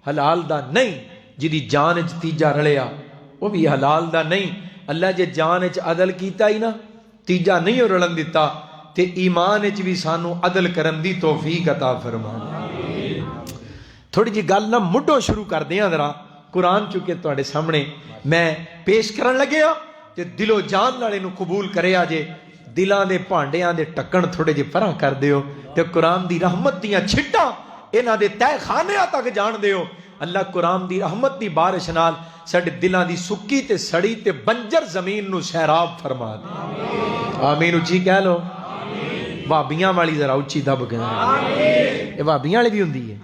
حلال دا نہیں، جدی جان چ تیجا رلیا وہ بھی حلال دا نہیں۔ اللہ جے جان چ عدل کیتا ہی نا، تیجا نہیں رلن دیتا، تے ایمان چ بھی سانو عدل کرن دی توفیق عطا فرما۔ تھوڑی جی گل نہ مڈو شروع کر دیاں ذرا، قرآن چکے تواڈے سامنے میں پیش کرن لگے ہاں، تے دل و جان والے نو قبول کرے آجے، دلاں دے بھانڈیاں دے ٹکن تھوڑے جے پراں کر دیو، تے قرآن دی رحمت دیاں چھٹاں انہاں دے تہ خانیاں تک جان دیو۔ اللہ قرآن دی رحمت دی بارش نال ساڈے دلاں دی سکی تے سڑی تے بنجر زمین نو سیراب فرما دے۔ آمین اچھی کہہ لو، بھابیاں والی ذرا اچھی دب گئے، یہ بھابیاں والی بھی ہوندی ہے،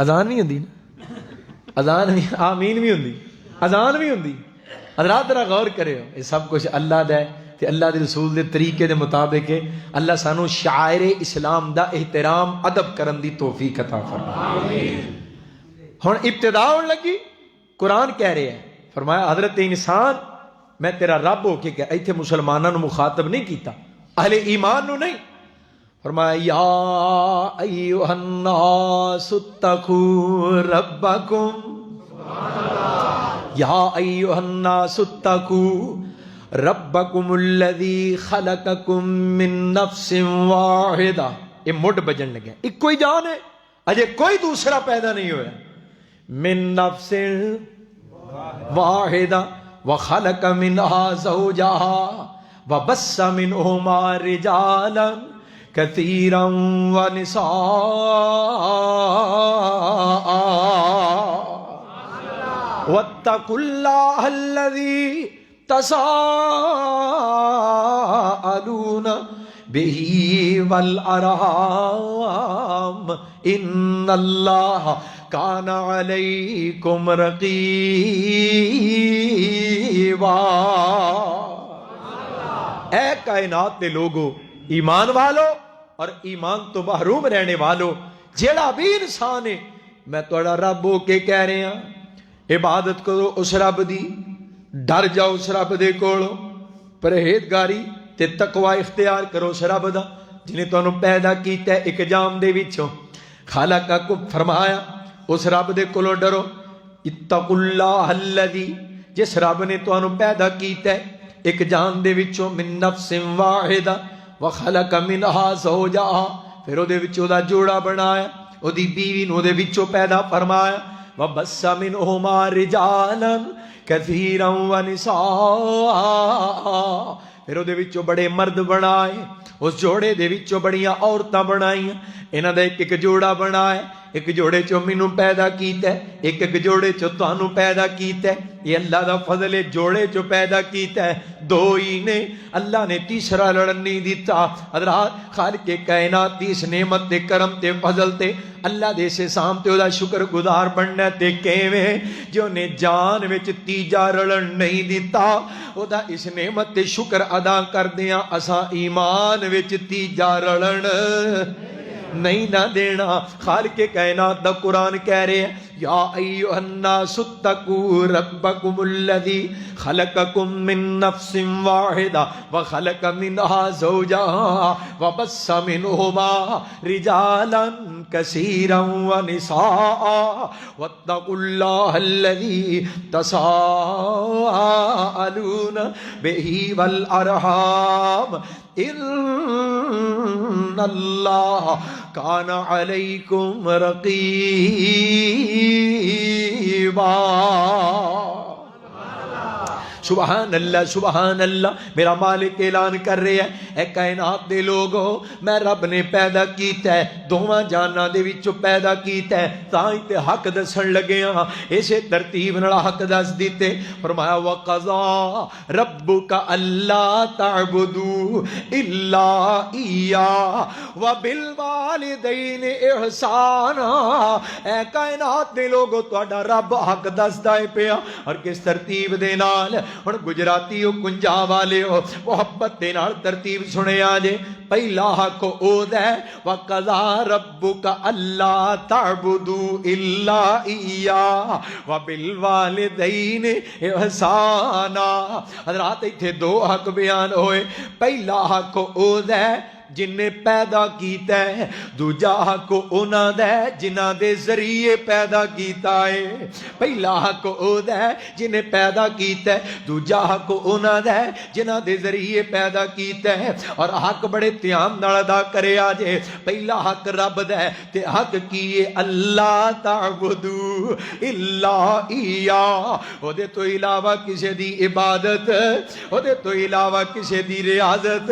اذان بھی ہوندی نا، اذان بھی، آمین بھی ہوندی، اذان بھی ہوندی۔ حضرات ذرا غور کرے ہو، یہ سب کچھ اللہ دا ہے تے اللہ دے رسول دے طریقے دے مطابق ہے۔ اللہ سانو شاعر اسلام دا احترام ادب کرن دی توفیق عطا فرمائے۔ ہن ابتدا ہون لگی، قرآن کہہ رہے ہیں، فرمایا حضرت انسان میں تیرا رب ہو کے کہ ایتھے مسلمانوں نو مخاطب نہیں کیتا، اہل ایمان نو نہیں، فرمایا یا ایھا الناس اتقوا ربکم، یا ایھا الناس اتقوا ربکم الذی خلقکم من نفس واحدہ. یہ مڈ بجن لگا، ایک کوئی جان ہے، اجے کوئی دوسرا پیدا نہیں ہوا. من نفس واحدہ وخلق منها زوجها وبث منهما رجالا كثيرا ونساء واتقوا الله الذي تساءلون به والأرحام إن الله كان عليكم رقيبا. اے کائنات دے لوگو، ایمان والو اور ایمان تو محروم رہنے والو، جیڑا بھی انسان ہے میں توڑا رب ہو کے کہہ رہے ہیں عبادت کرو اس رب دی، ڈر جاؤ اس رب دے کولو، پرہیزگاری تے تقوی اختیار کرو اس رب دا جنہیں تانوں پیدا کیتا ہے ایک جام دے وچوں. خالقکم فرمایا اس رب دے کولو ڈرو. اتقوا اللہ الذی، جس رب نے تانوں پیدا کیتا ہے ایک جان دے وچوں من نفس واحدہ وخلق منها زوجها، پھر او دے وچوں دا جوڑا بنایا، او دی بیوی نو دے وچوں پیدا فرمایا. وبث منهما رجالا كثيرا ونساء، پھر او دے وچوں بڑے مرد بنائے، اس جوڑے دے وچوں بڑیاں عورتاں بنائیاں، انہاں دا ایک ایک جوڑا بنایا. ایک جوڑے چو مینوں پیدا کیتا ہے، ایک ایک جوڑے چو تانوں پیدا کیتا ہے. یہ اللہ دا فضل ہے، جوڑے چو پیدا کیتا ہے، دو ہی نے، اللہ نے تیسرا لڑن نہیں دیتا. حضرات خالق کائنات دی اس نعمت تے کرم تے فضل تے اللہ دے سے سام تے او دا شکر گزار بننا تے کیویں جو نے جان وچ تیجا رلن نہیں دیتا. او دا اس نعمت تے شکر ادا کردیاں اساں ایمان وچ تیجا رلن نہیں نہ دینا. خالق کائنات دا قرآن کہہ رہے ہیں یا ایھا الناس اتقوا ربکم الذی خلقکم من نفس واحدہ وخلق منها زوجها وبث منهما رجالا كثيرا ونساء واتقوا الله الذي تساءلون به والأرحام ان اللہ کان علیکم رقیبا. سبحان اللہ سبحان اللہ. میرا مالک اعلان کر رہے ہیں اے کائنات دے لوگو، میں رب نے پیدا کیتا ہے، دوواں جاناں دے وچوں پیدا کیتا ہے، تاں ہی تے حق دسن لگے ہاں، اسے ترتیب نال حق دس دیتے. فرمایا وقضا ربک الا تعبدوا الا ایاہ وبالوالدین احسانا. اے کائنات دے لوگو تہاڈا رب حق دسدا ہے پیا، اور کس ترتیب دے نال. ہن گجراتی ہو، کنجا والے ہو، محبت دے نال ترتیب سنے آجے. پہلا حق او دے وقضا ربک الا تعبدوا الا ایاہ وبالوالدین احسانا. حضرات ایتھے دو حق بیان ہوئے. پہلا حق او دے جن نے پیدا کیتا ہے، دوجا حق انہاں دے جنہاں دے ذریعے پیدا کیتا ہے. پہلا حق او دے جن نے پیدا کیتا ہے، دوجا حق انہاں دے جنہاں دے ذریعے پیدا کیتا ہے. اور حق بڑے دھیان نال ادا کرے آجے. پہلا حق رب دے تے حق کیے اللہ تعبدوا الا ایاہ، او دے تو علاوہ کسے دی عبادت، او دے تو علاوہ کسے دی ریاضت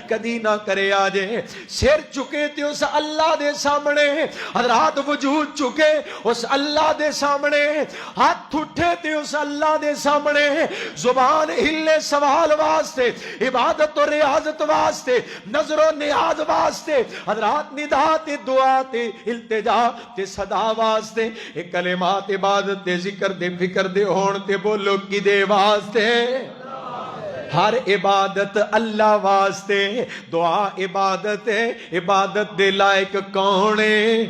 کدی نہ کرے آجے. سر چکے تے اس اللہ دے سامنے، حضرات وجود چکے اس اللہ دے سامنے، ہاتھ اٹھے تے اس اللہ دے سامنے، زبان ہلے سوال واسطے، عبادت و ریاضت واسطے، نظر و نیاز واسطے، حضرات ندا تے دعا تے التجا تے صدا واسطے، ایک کلمات عبادت تے ذکر دے فکر دے ہون تے بولو کی دے واسطے. ہر عبادت اللہ واسطے، دعا عبادت ہے، عبادت دے لائق کون ہے؟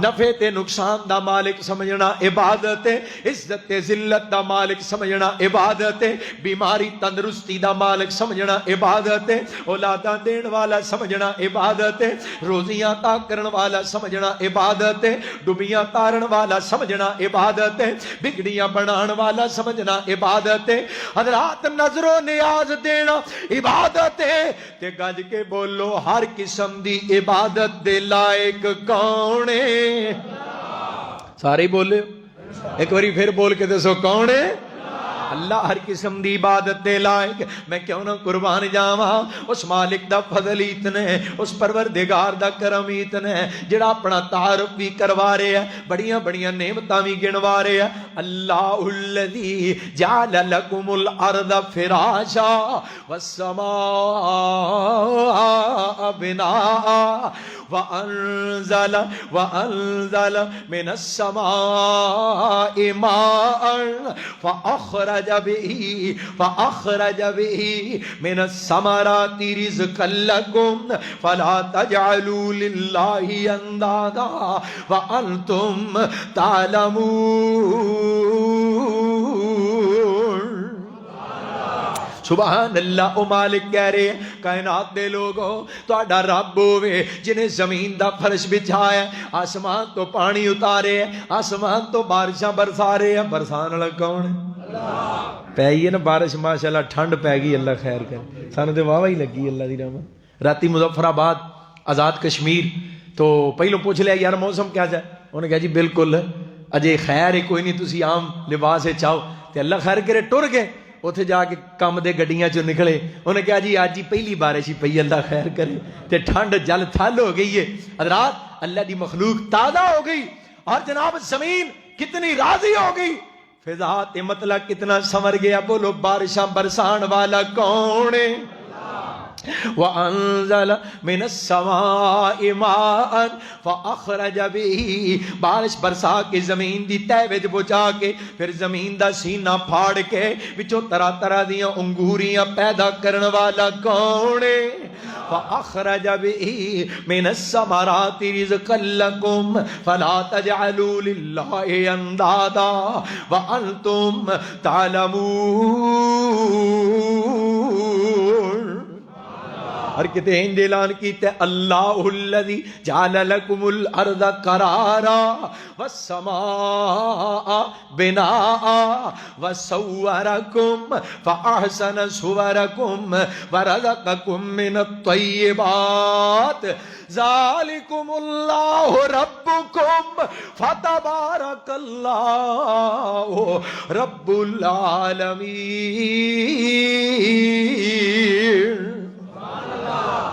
نفع تے نقصان دا مالک سمجھنا عبادت ہے، عزت تے ذلت دا مالک سمجھنا عبادت ہے، بیماری تندرستی دا مالک سمجھنا عبادت ہے، اولاداں دین والا سمجھنا عبادت ہے، روزیاں عطا کرن والا سمجھنا عبادت ہے، ڈبیاں تارن والا سمجھنا عبادت ہے، بگڑیاں بنان والا سمجھنا عبادت ہے، حضرات نظر و نیاز دینا عبادت ہے۔ تے گج کے بولو ہر قسم دی عبادت دے لائق کون ہے؟ سارے بولے ایک باری پھر بول کے دسو کون ہے؟ اللہ ہر قسم دی عبادت دے لائق۔ میں کیوں نہ قربان جاواں اس مالک دا فضل اتنا ہے، اس پروردگار دا کرم اتنا ہے جڑا اپنا تعارف بھی کروا رہے ہیں، بڑیاں بڑیاں نعمتاں بھی گنوا رہے ہیں۔ اللہ الذی جعل لکم الارض فراشا والسماء بناء وانزل من السماء ماء فأخرج به من الثمرات رزقا لكم فلا تجعلوا لله اندادا وانتم تعلمون۔ سبحان اللہ۔ او مالک کہہ رہے ہیں کائنات دے لوگوں تہاڈا رب ہوے جنہیں زمین دا فرش بچھایا، آسمان تو پانی اتارے، آسمان تو بارشاں برسا رہے ہیں۔ برسان والا کون ہے؟ پئی ہے نا بارش ماشاءاللہ، ٹھنڈ پی گئی، اللہ خیر کرے، سانو تے واہ ہی لگی اللہ دی رحمت۔ راتی مظفر آباد آزاد کشمیر تو پہلو پوچھ لیا یار موسم کیا جائے، انہوں نے کہا جی بالکل اجے خیر ہے کوئی نہیں، تسی عام لباس ہے چاہو، تے اللہ خیر کرے ٹر گئے اتنے جا کے کم دے گڈیاں چوں نکلے، انہوں نے کہا جی آج ہی پہلی بارش ہی پئی، اللہ خیر کرے، تے ٹھنڈ جل تھل ہو گئی ہے۔ حضرات اللہ دی مخلوق تازہ ہو گئی، اور جناب زمین کتنی راضی ہو گئی، فضا تے مطلب کتنا سنور گیا۔ بولو بارشاں برسان والا کون ہے؟ وَأَنزَلَ مِنَ السَّمَاءِ مَاءً فَأَخْرَجَ بِهِ، بارش برسا کے زمین دی تہ وچ بچا کے پھر زمین دا سینہ پھاڑ کے وچوں طرح طرح دیاں انگوریاں پیدا کرن والا کون ہے؟ فَأَخْرَجَ بِهِ مِنَ الثَّمَرَاتِ رِزْقًا لَكُمْ فَلَا تَجْعَلُوا لِلَّهِ أَندَادًا وَأَنْتُمْ تَعْلَمُونَ۔ اور کتے ہندے اعلان کیتے اللہ الذی جعل لکم الارض قرارا والسماء بناء وصورکم فاحسن صورکم ورزقکم من الطیبات ذالکم اللہ ربکم فتبارک اللہ رب العالمین۔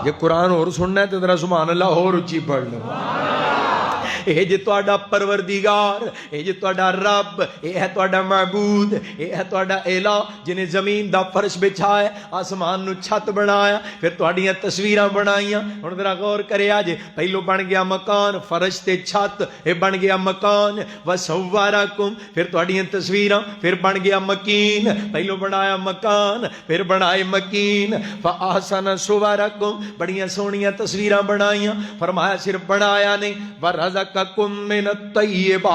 یہ قرآن اور سننا ہے تو ذرا سبحان اللہ اور اچھی پڑھ لو۔ اے جے تہاڈا پروردگار، اے جے تہاڈا رب، اے ہے تہاڈا معبود، اے ہے تہاڈا الہ جنے زمین دا فرش بچھایا، آسمان نو چھت بنایا، پھر تہاڈیاں تصویراں بنائیاں۔ ہن ذرا غور کریا جے، پہلو بن گیا مکان، فرش تے چھت، اے بن گیا مکان، وصورکم پھر تہاڈیاں تصویراں، پھر بن گیا مکین، پہلو بنایا مکان، پھر بنائے مکین، فاحسن صورکم بڑیاں سونیاں تصویراں بنائیاں، فرمایا صرف بنایا نہیں، ورزقکم من الطیبات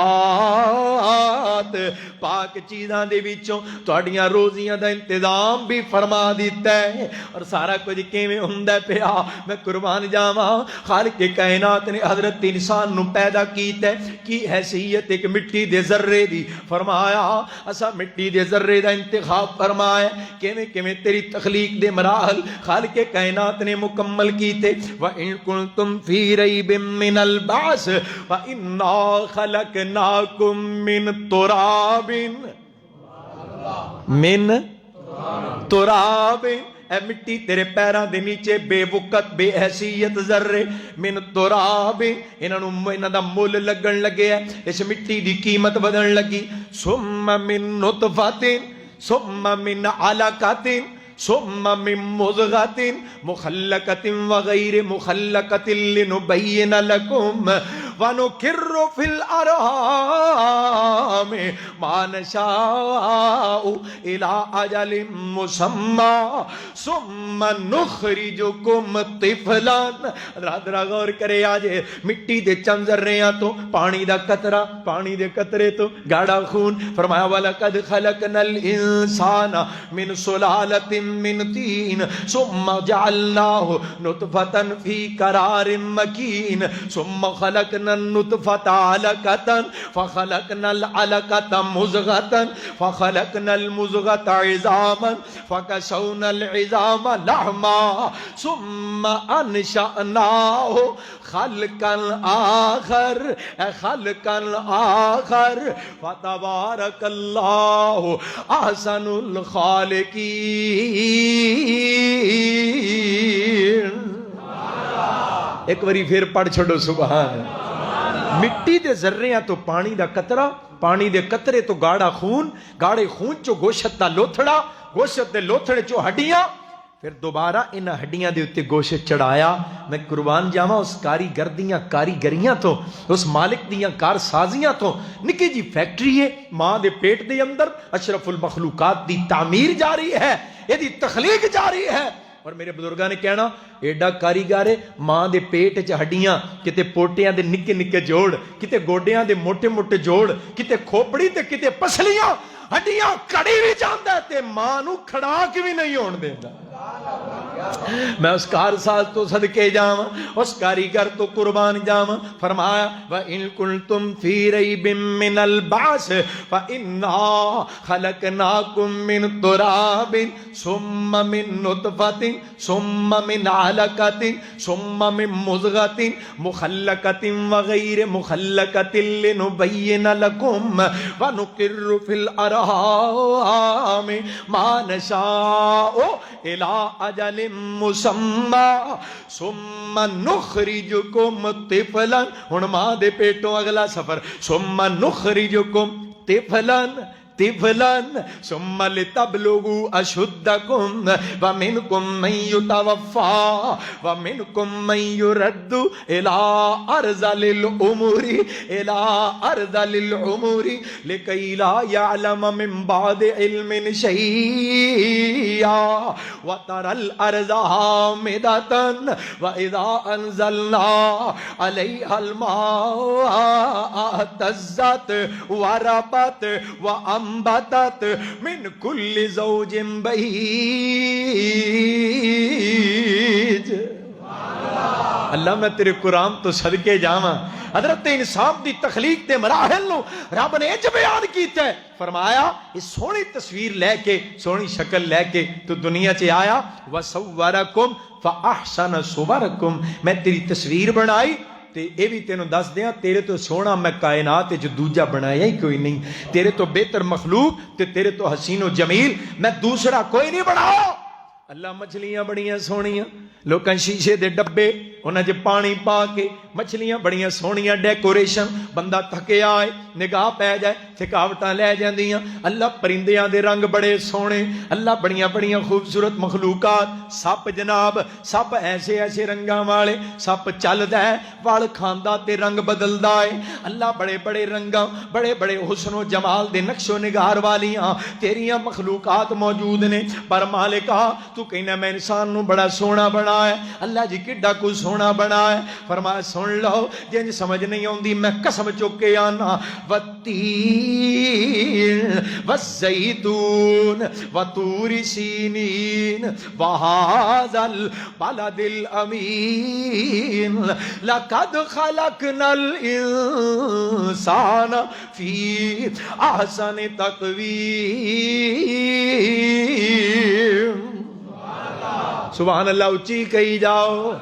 پاک چیزاں دے وچوں تہاڈیاں روزیاں دا انتظام بھی فرما دیتا ہے۔ اور سارا کچھ کیویں ہوندا پیا، میں قربان جاواں، خالق کائنات نے حضرت انسان نو پیدا کیتا ہے کی حیثیت ایک مٹی دے ذرے دی، فرمایا اسا مٹی دے ذرے دا انتخاب فرمایا، کیویں کیویں تیری تخلیق دے مراحل خالق کائنات نے مکمل کیتے۔ وَإِن كُنتُمْ فِي رَيْبٍ مِّنَ الْبَعْثِ فَإِنَّا خَلَقْنَاكُم مِّن تُرَابٍ اے مٹی تیرے پیراں دے نیچے بے وقت بے حیثیت ذرے، من تراب انہاں دا مول لگن لگے، اس مٹی دی قیمت بدن لگی، ثم من نطفۃ ثم من علقۃ ثم من مضغة مخلقة وغير مخلقة لنبين لكم وَنُقِرُّ فِي الْأَرْحَامِ مَا نَشَاءُ إِلَىٰ أَجَلٍ مُّسَمًّى ثُمَّ نُخْرِجُكُمْ طِفْلًا. ذرا غور کرے آج مٹی دے چند ذریاں تو پانی دا قطرہ، پانی دے قطرے تو گاڑا خون. فرمایا وَلَقَدْ خَلَقْنَا الْإِنسَانَ مِنْ سُلَالَةٍ مِّنْ طِينٍ ثُمَّ جَعَلْنَاهُ نُطْفَةً فِي قَرَارٍ مَّكِينٍ ثُمَّ خَلَقْنَا النُّطْفَةَ عَلَقَةً فَخَلَقْنَا الْعَلَقَةَ مُضْغَةً فَخَلَقْنَا الْمُضْغَةَ عِظَامًا فَكَسَوْنَا الْعِظَامَ لَحْمًا ثُمَّ أَنشَأْنَاهُ خَلْقًا آخر فَتَبَارَكَ اللَّهُ أَحْسَنُ الْخَالِقِينَ. ایک باری پھر پڑھ چھوڑو سبحان. مٹی دے ذریاں تو پانی دا قطرہ، پانی دے قطرے تو گاڑا خون، گاڑے خون چو گوشت دا لوتھڑا، گوشت دے لوتھڑے چو ہڈیاں، پھر دوبارہ ان ہڈیاں دے اتے گوشت چڑھایا. میں قربان جاواں اس کاریگر دیاں کاریگریاں تو، اس مالک دیاں کارسازیاں تو. نکی جی فیکٹری ہے ماں دے پیٹ دے اندر، اشرف المخلوقات دی تعمیر جاری ہے، یہ دی تخلیق جاری ہے. اور میرے بزرگاں نے کہنا ایڈا کاریگر ہے ماں دے پیٹ چ ہڈیاں، کتے پوٹیاں دے نکے نکے جوڑ، کتے گوڈیاں دے موٹے موٹے جوڑ، کتے کھوپڑی تے کتے پسلیاں، ہڈیاں کڑی بھی جاندا ہے تے ماں نو کھڑا کے بھی نہیں ہون دیندا. میں اس کارساز تو صدقے جاواں، اس کاریگر تو قربان جاواں. فرمایا وَإِن كُنتُمْ فِي رَيْبٍ مِّنَ الْبَعْثِ فَإِنَّا خَلَقْنَاكُم مِّن تُرَابٍ ثُمَّ مِن نُّطْفَةٍ ثُمَّ مِنْ عَلَقَةٍ ثُمَّ مِن مُّضْغَةٍ مُخَلَّقَةٍ وَغَيْرِ مُخَلَّقَةٍ لِنُبَيِّنَ لَكُمْ وَنُقِرُّ فِي الْأَرْحَامِ مَا نَشَاءُ إِلَىٰ أَجَلٍ مُّسَمًّى ثُمَّ نُخْرِجُكُمْ طِفْلًا. ہن ماں دے پیٹوں اگلا سفر. ثُمَّ نُخْرِجُكُمْ طِفْلًا ثم لتبلغوا أشدكم ومنكم من يتوفى ومنكم من يرد إلى أرذل الأمور لكي لا يعلم من بعد علم شيئا وترى الأرض هامدة وإذا أنزلنا عليها الماء اهتزت وربت وأنبتت من كل زوج بهيج. اللہ میں تیرے قرآن تو صدقے جاواں. حضرت انسان دی تخلیق تے مراحل نو رب نے اج بیان کیتا ہے. فرمایا اس سونی تصویر لے کے، سونی شکل لے کے تو دنیا چ آیا. وَصَوَّرَكُمْ فَأَحْسَنَ صُوَرَكُمْ. میں تیری تصویر بنائی تے اے بھی تینوں دس دیاں تیرے تو سونا میں کائنات جو دوجا بنایا ہی کوئی نہیں. تیرے تو بہتر مخلوق تے تیرے تو حسین و جمیل میں دوسرا کوئی نہیں بنایا. اللہ مچھلیاں بڑیاں سونیاں، لوکاں شیشے دے ڈبے انہاں چ پانی پا کے مچھلیاں بڑیاں سونیاں ڈیکوریشن، بندہ تھکیا آئے نگاہ پہ جائے تھکاوٹاں لے جاندیاں. اللہ پرندیاں دے رنگ بڑے سونے، اللہ بڑیاں بڑیاں خوبصورت مخلوقات. سپ جناب، سپ ایسے ایسے رنگاں والے، سپ چلدا ہے وال کھاندا تے رنگ بدلدا ہے. اللہ بڑے بڑے رنگاں، بڑے بڑے حسن و جمال دے نقش و نگار والیاں تیریاں مخلوقات موجود نے. پر مالکا تو کہنا میں انسان نو بڑا سونا بنا ہے. اللہ جی کڈا کو سونا بنا ہے. فرمایا سن لو جن سمجھ نہیں آندی میں قسم چک کے آنا. والتین والزیتون وطور سینین وہذا البلد الامین لقد خلقنا الانسان فی احسن تقویم. سبحان اللہ اچھی کہی جاؤ.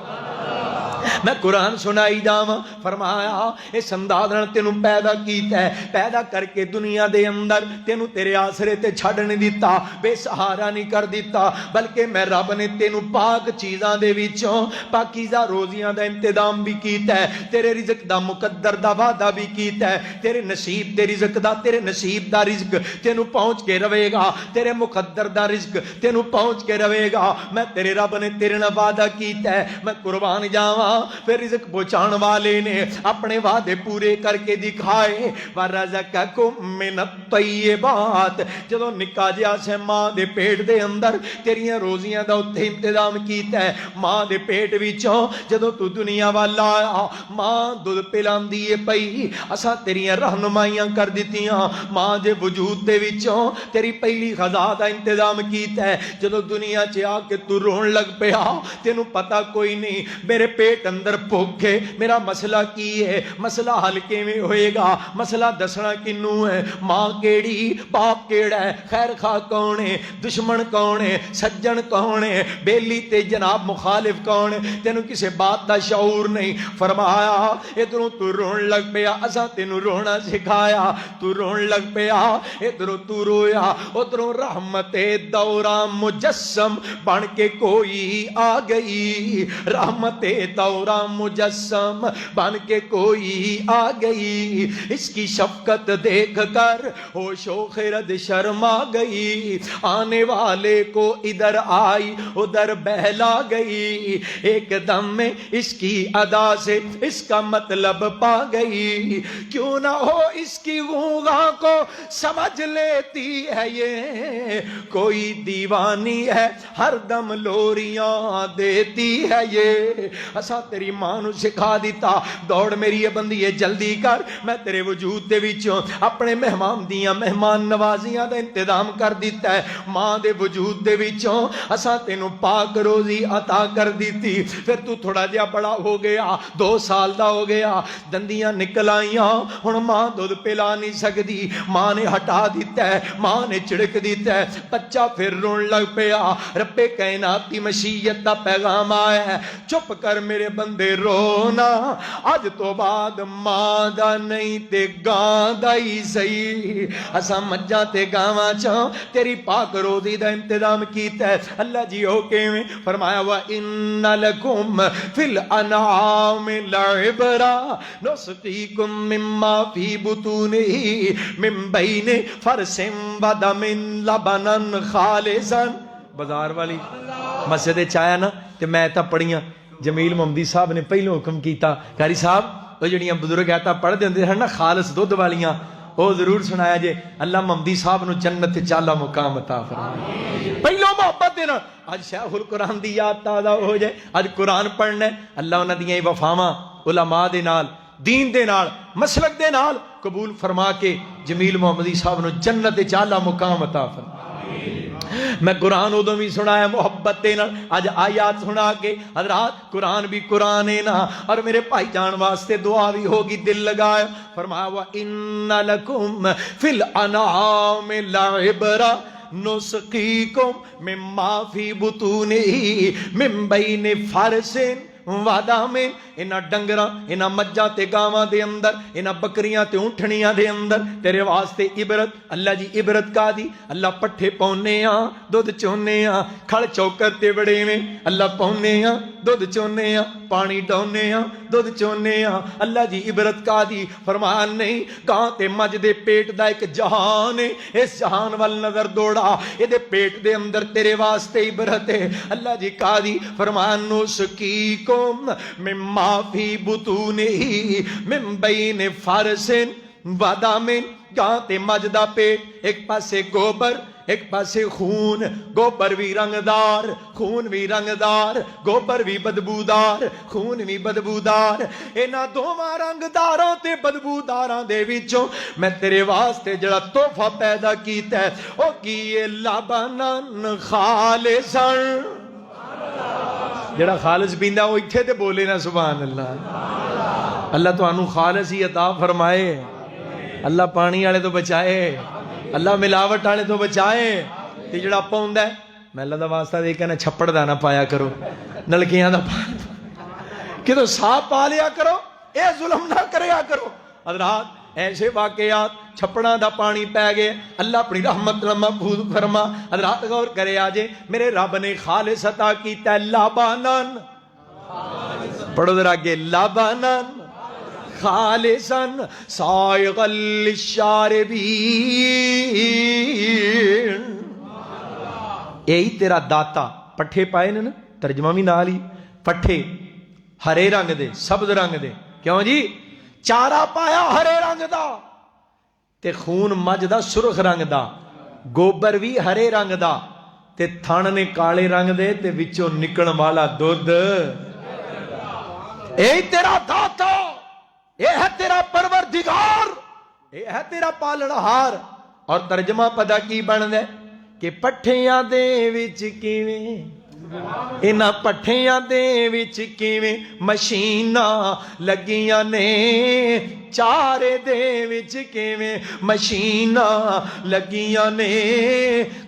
میں قرآن سنائی جاواں. فرمایا اس انداز نال تینوں پیدا کیتا ہے، پیدا کر کے دنیا دے اندر تینوں تیرے آسرے تے چھڈ نہیں دیتا، بے سہارا نہیں کر دیتا، بلکہ میں رب نے تینوں پاک چیزاں دے وچوں پاکیزہ روزیاں دا انتظام بھی کیتا ہے، تیرے رزق دا مقدر دا وعدہ بھی کیتا ہے. تیرے نصیب دے رزق دا، تیرے نصیب دا رزق تینوں پہنچ کے رہے گا، تیرے مقدر دا رزق تینوں پہنچ کے رہے گا. میں تیرے رب نے تیرے نال وعدہ کیتا ہے. میں قربان جاواں پھر رزق پہنچان والے نے اپنے وعدے پورے کر کے دکھائے. وَرَزَقَكُم مِّنَ الطَّيِّبَاتِ جدوں نکا جہا سے ماں دے پیٹ دے اندر تیریاں روزیاں دا اتھے انتظام کیتا ہے. ماں دے پیٹ وچوں جدوں تو دنیا والا آیا ماں دودھ پلاندی ہے پئی اساں تیریاں رہنمائیاں کر دتیاں. ماں دے وجود دے وچوں تیری پہلی غذا دا انتظام کیتا ہے. جدوں دنیا چ آ کے تو رون لگ پیا تینوں پتہ کوئی نہیں میرے پیٹ اندر بھوک ہے میرا مسئلہ کی ہے مسئلہ حل کیویں ہوئے گا مسئلہ دسنا کنوں ہے ماں کیڑی باپ کیڑا ہے خیر خواہ کون ہے دشمن کون ہے سجن کون ہے بیلی تے جناب مخالف کون ہے تینوں کسے بات دا شعور نہیں. فرمایا ادھروں تو رون لگ پیا اساں تینوں رونا سکھایا تو رون لگ پیا ادھروں تو رویا ادھروں رحمت دوران مجسم بن کے کوئی آ گئی رحمت دوران مجسم بن کے کوئی آ گئی. اس کی شفقت دیکھ کر ہوش و خرد شرما گئی آنے والے کو ادھر آئی ادھر بہلا گئی ایک دم میں اس کی ادا سے اس کا مطلب پا گئی. کیوں نہ ہو اس کی غوغا کو سمجھ لیتی ہے یہ کوئی دیوانی ہے ہر دم لوریاں دیتی ہے یہ. اسا تیری ماں نو سکھا دیتا دوڑ میری بندی ہے جلدی کر میں تیرے وجود دے وچوں اپنے مہمان دیاں مہمان نوازیاں دا انتظام کر دیتا ہے. ماں دے وجود دے وچوں اسا تینوں پاک روزی عطا کر دیتی. پھر تو تھوڑا جہا بڑا ہو گیا 2 سال دا ہو گیا دندیاں نکل آئیاں ہن ماں دودھ پلا نہیں سکدی ماں نے ہٹا دیتا ہے ماں نے چڑک دیتا ہے بچہ پھر رون لگ پیا. رب کائنات دی مشیت دا پیغام آیا ہے چپ کر میرے بندے رونا اج تو بعد ماں دا نہیں تے گاں دا ہی صحیح اساں مجھاں تے گاواں چوں تیری پاک روزی دا انتظام کیتا ہے. اللہ جی ہو کیویں فرمایا وَإِنَّ لَكُمْ فِي الْأَنْعَامِ لَعِبْرَةً نُسْقِيكُم مِّمَّا فِي بُطُونِهِ مِن بَيْنِ فَرْثٍ وَدَمٍ لَبَنًا خَالِصًا. بازار والی مسجد چایا نا تے میں تا پڑھیاں جمیل محمدی صاحب نے پہلو حکم کیتا قاری صاحب وہ جڑیاں بزرگ آیتاں پڑھ دیندے ہیں نا خالص دودھ والیاں وہ ضرور سنایا جے اللہ محمدی صاحب نو جنت چالا مقام عطا فرمائے. پہلو محبت دینا اج شیخ القرآن دی یاد تازہ ہو جائے اج قرآن پڑھنا ہے اللہ انہاں دیاں وفاواں علماء دے نال دین دے نال مسلک دے نال قبول فرما کے جمیل محمدی صاحب نو جنت چالا مقام عطا فرمائے. میں قرآن ادو بھی سنایا محبت دے نال اج آیات سنا کے حضرات قرآن بھی قرآن ہے نا اور میرے بھائی جان واسطے دعا بھی ہوگی دل لگایا. فرمایا وَإِنَّ لَكُمْ فِي الْأَنْعَامِ لَعِبْرَةً نُسْقِيكُم مِّمَّا فِي بُطُونِهِ مِن بَيْنِ فَرْثٍ وَدَمٍ. انہاں ڈنگراں انہاں مجھاں تے گاواں دے اندر انہاں بکریاں تے اونٹھنیاں دے اندر تیرے واسطے عبرت. اللہ جی عبرت کا دی اللہ پٹھے پونے ہاں دودھ چونے ہاں کھڑ چوکر تے بڑے میں اللہ پونے ہاں دودھ چونے ہاں پانی ڈونے ہاں دودھ چونے ہاں. اللہ جی عبرت کا دی فرمایا نہیں گاں تے مجھ دے پیٹ دا ایک جہان ہے اس جہان وال نظر دوڑا اے دے پیٹ دے اندر تیرے واسطے عبرت ہے. اللہ جی کا دی فرمایا نُسْقِيكُم مِّمَّا فِي بُطُونِهِ مِن بَيْنِ فَرْثٍ وَدَمٍ. گاں تے مجھ دا پیٹ ایک پاسے گوبر ایک پاسے خون گوبر بھی رنگدار خون بھی رنگدار گوبر بھی بدبودار خون بھی بدبودار. انہاں دوواں رنگداراں تے بدبوداراں دے وچوں میں تیرے واسطے جڑا تحفہ پیدا کیتا ہے او کیے لبنن خالصا. جڑا خالص پیندا وہ ایتھے تے بولے نا سبحان اللہ. اللہ تانوں خالص ہی عطا فرمائے اللہ پانی والے تو بچائے اللہ ملاوٹ والے تو بچائے. تے جڑا پوندا ہے میں اللہ دا واسطہ دے کے نا چھپڑ دا نہ پایا کرو نلکیاں دا کدو صاف پا لیا کرو اے ظلم نہ کریا کرو. حضرات ایسے واقعات چھپڑا دا پانی پہ گئے اللہ اپنی رحمت محفوظ فرما. حضرات غور کرے آجے میرے رب نے خالص عطا کیتا ہے لبنان. پڑھو ذرا آگے لبنان خالصا سائغا للشاربین. یہی تیرا داتا پٹھے پائے نا ترجمہ بھی نال ہی پٹھے ہرے رنگ دے سبز رنگ دے کیوں جی چارا پایا ہرے رنگ دا تے خون مجھ دا سرخ رنگ دا گوبر بھی ہرے رنگ دا تے تھن نے کالے رنگ دے تے وچوں نکلن والا دودھ اے تیرا داتا اے ہے تیرا پروردگار اے ہے تیرا پالنہار. اور ترجمہ پتہ کی بن دے کہ پٹھیاں دے وچ کیویں انہاں پٹھیاں دے وچ کیویں مشیناں لگیاں نے چارے دے وچ کیویں مشیناں لگیاں نے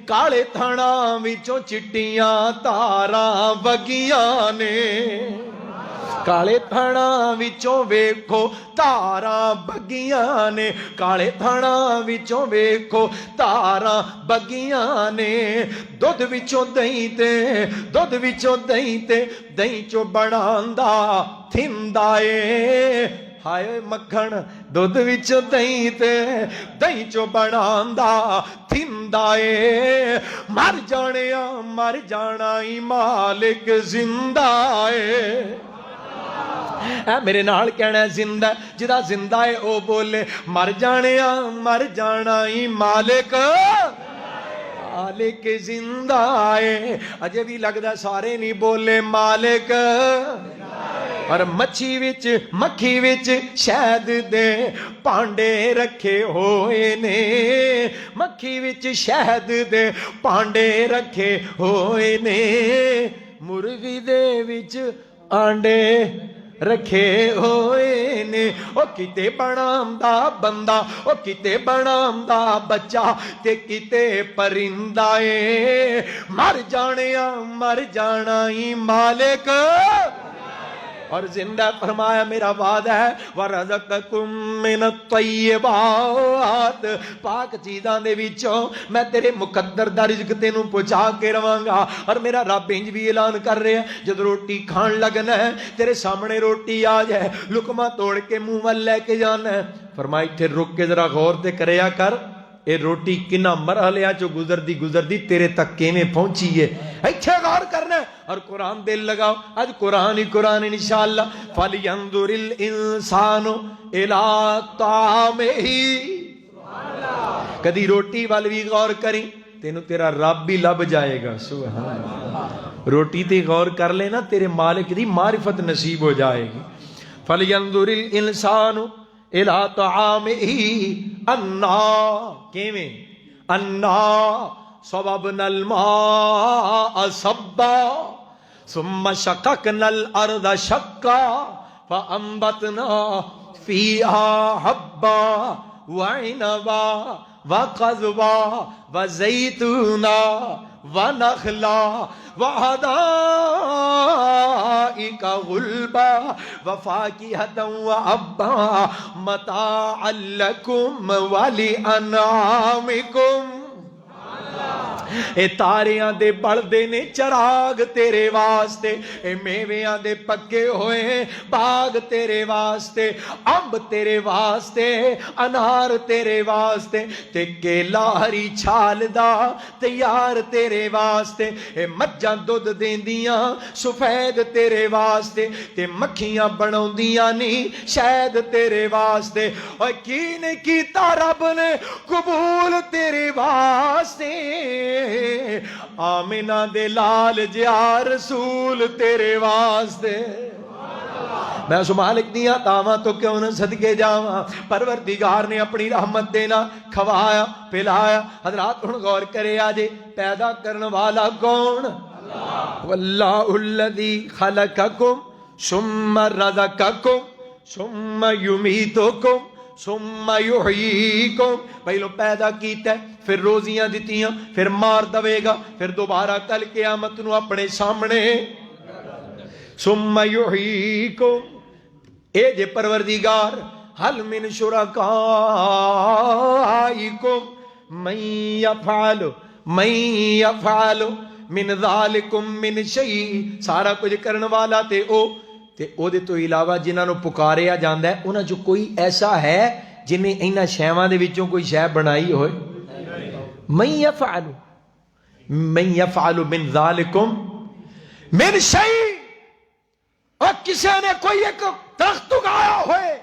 کالے تھڑاں وچوں چٹیاں تاراں وگیاں نے کالے تھڑاں وچوں ویکھو تاراں بگیاں نے کالے تھڑاں وچوں ویکھو تاراں بگیاں نے دودھ وچوں دہیں تے دودھ وچوں دہیں تے دہیں چوں بناندا تھندا اے ہائے مکھن دودھ وچوں دہیں تے دہیں چوں بناندا تھندا اے مر جانا ہی مالک زندہ اے. اے میرے نال کہنا ہے زندہ جدا زندہ ہے او بولے مر جانا ہی مالک مالک زندہ ہے. اجے بھی لگدا سارے نہیں بولے مالک. اور مکھی وچ شہد دے پانڈے رکھے ہوئے نے مکھی وچ شہد دے پانڈے رکھے ہوئے نے مرغی دے وچ آنڈے رکھے ہوئے نے او کتے بنامدا بندہ او کتے بنامدا بچہ تے کتے پرندہ اے مر جانا ہی مالک. اور زندہ فرمایا میرا وعدہ ہے وَرَزَقَكُم مِّنَ الطَّيِّبَاتِ پاک چیزاں دے وچوں میں تیرے مقدر دا رزق تینوں پہنچا کے رواں گا. اور میرا رب انج بھی اعلان کر رہے ہیں جب روٹی کھان لگنا ہے تیرے سامنے روٹی آ جائے لقمہ توڑ کے منہ ول لے کے جانا ہے فرمایا ایتھے رک کے ذرا غور تے کریا کر اے روٹی کنہ مرحلیاں چو گزردی تیرے تک کیویں پہنچی ہے ایتھے غور کرنا ہے. اور قرآن دل لگاؤ آج قرآن انشاءاللہ فَلْيَنْظُرِ الْإِنسَانُ إِلَىٰ طَعَامِهِ. کدی روٹی وال بھی غور کریں تینوں تیرا رب بھی لب جائے گا. سبحان اللہ. روٹی تے غور کر لینا تیرے مالک دی معرفت نصیب ہو جائے گی. فَلْيَنْظُرِ الْإِنسَانُ إِلَىٰ طَعَامِهِ أَنَّا کیویں أَنَّا صَبَبْنَا الْمَاءَ صَبًّا ثُمَّ شَقَقْنَا الْأَرْضَ شَقًّا فَأَنبَتْنَا فِيهَا حَبًّا وَعِنَبًا وَقَضْبًا وَزَيْتُونًا وَنَخْلًا وَحَدَائِقَ غُلْبًا وَفَاكِهَةً وَأَبًّا مَتَاعًا لَكُمْ وَلِأَنْعَامِكُمْ. اے تاریاں دے بڑھدے نے چراغ تیرے واسطے اے میویاں دے پکے ہوئے باغ تیرے واسطے امب تیرے واسطے انار تیرے واسطے تے کیلا ہری چھال دا تیار تیرے واسطے اے مجھاں دودھ دیندیاں سفید تیرے واسطے تے مکھیاں بناؤندیاں نہیں شہد تیرے واسطے. اور کی نے کیتا رب نے قبول تیرے واسطے آمینہ دے لال جیا رسول تیرے واسطے. میں اس مالک دیا تاواں تو کیوں نہ صدقے جاواں پروردگار نے اپنی رحمت دینا کھوایا پلایا. حضرات ہن غور کرے آجے پیدا کرنے والا کون واللہ الذی خلقکم ثم رزقکم ثم یمیتکم ثم یحییکم. پہلو پیدا کیتا ہے پھر روزیاں دیتیاں پھر مار دوے گا پھر دوبارہ کل قیامت نو اپنے سامنے ثم یحییکم. اے جے پروردگار حل من شرکائکم من یفعل من ذالکم من شیء. سارا کچھ کرن والا تے او دے تو علاوہ جنہاں نو پکاریا جاندا ہے انہاں جو کوئی ایسا ہے جنہیں انہاں شیواں دے وچوں کوئی شے بنائی ہوئے. من یفعل من ذالکم من شیء. اور کسی نے کوئی ایک درخت اگایا ہوئے,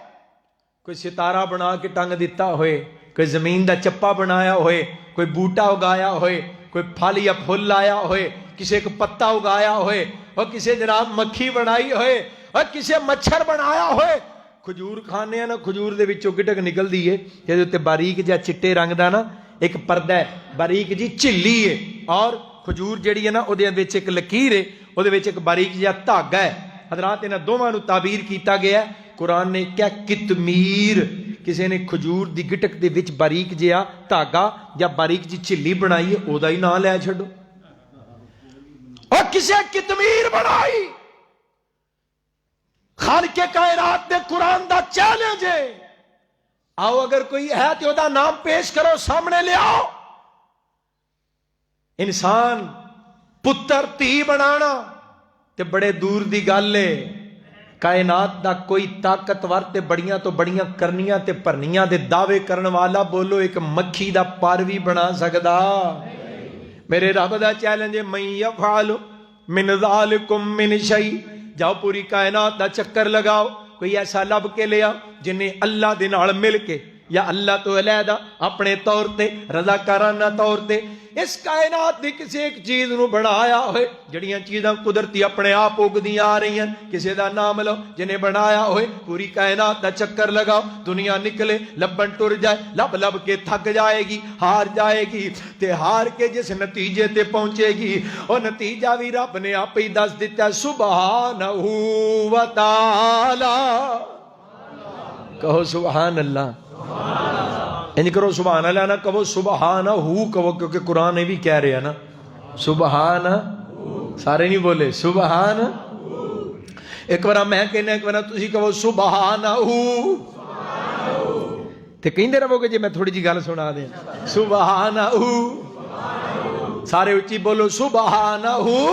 کوئی ستارہ بنا کے ٹنگ دیتا ہوئے, کوئی زمین دا چپا بنایا ہوئے, کوئی بوٹا اگایا ہوئے, کوئی پھل یا پھول لایا ہوئے, کسی ایک پتا اگایا ہوئے, اور کسی جناب مکھی بنائی ہوئے, اور کسی مچھر بنایا ہوئے. کھجور کھانے ہیں نا, کھجور دے وچوں گٹک نکل دی ہے, یہ تے باریک جا چٹے رنگ دا نا ایک پردہ ہے, باریک جی چلی ہے, اور کھجور جڑی ہے نا او دے وچ ایک لکیر ہے, او دے وچ ایک باریک جا دھاگا ہے. حضرات انہاں دوواں نوں تعبیر کیتا گیا ہے. قرآن نے کیا کتمیر, کسی نے کھجور دی گٹک دے وچ باریک جہا دھاگا یا باریک جی چلی بنائی ہے, او دا ہی نام لے چھڈو. اور کسی کتمیر بنائی. خالق کائنات دے قرآن دا چیلنج ہے, آؤ اگر کوئی ہے تو دا نام پیش کرو, سامنے لے آؤ. انسان پتر تی بنانا تے بڑے دور دی گل ہے. کائنات دا کوئی طاقتور تے بڑیاں تو بڑیاں کرنیاں تے پرنیاں دے دعوے کرن والا بولو ایک مکھی دا پر بھی بنا سکدا. میرے رب دا چیلنج ہے, من یفعل من ذالکم من شیء. جاؤ پوری کائنات دا چکر لگاؤ, کوئی ایسا لب کے لیا جنہیں اللہ دے نال مل کے یا اللہ تو علیحدہ اپنے طور تے رضاکارانہ طور تے اس کائنات دی کسی ایک چیز نو بنایا ہوئے, جڑیاں چیزاں قدرتی اپنے آپ اگدیاں آ رہی ہیں, کسی دا نام لو جنہیں بنایا ہوئے. پوری کائنات دا چکر لگاؤ, دنیا نکلے لبن ٹر جائے, لب لب کے تھک جائے گی, ہار جائے گی, تے ہار کے جس نتیجے تے پہنچے گی اور نتیجہ بھی رب نے آپ ہی دس دیتا ہے, سبحانہ و تعالی. کہو سبحان اللہ. انج کرو سبحان اللہ نہ کہو سبحانہ ہو کہو, کیونکہ قرآن نے بھی کہہ رہے ہیں نا سبحان. سارے نہیں بولے سبحان. ایک بار میں کہنا, ایک بار تسی کہو سبحانہ ہو. تے کہندے رہو گے جی میں تھوڑی جی گل سنا دیں. سبحانہ ہو, سارے اچھی بولو سبحانہ ہو.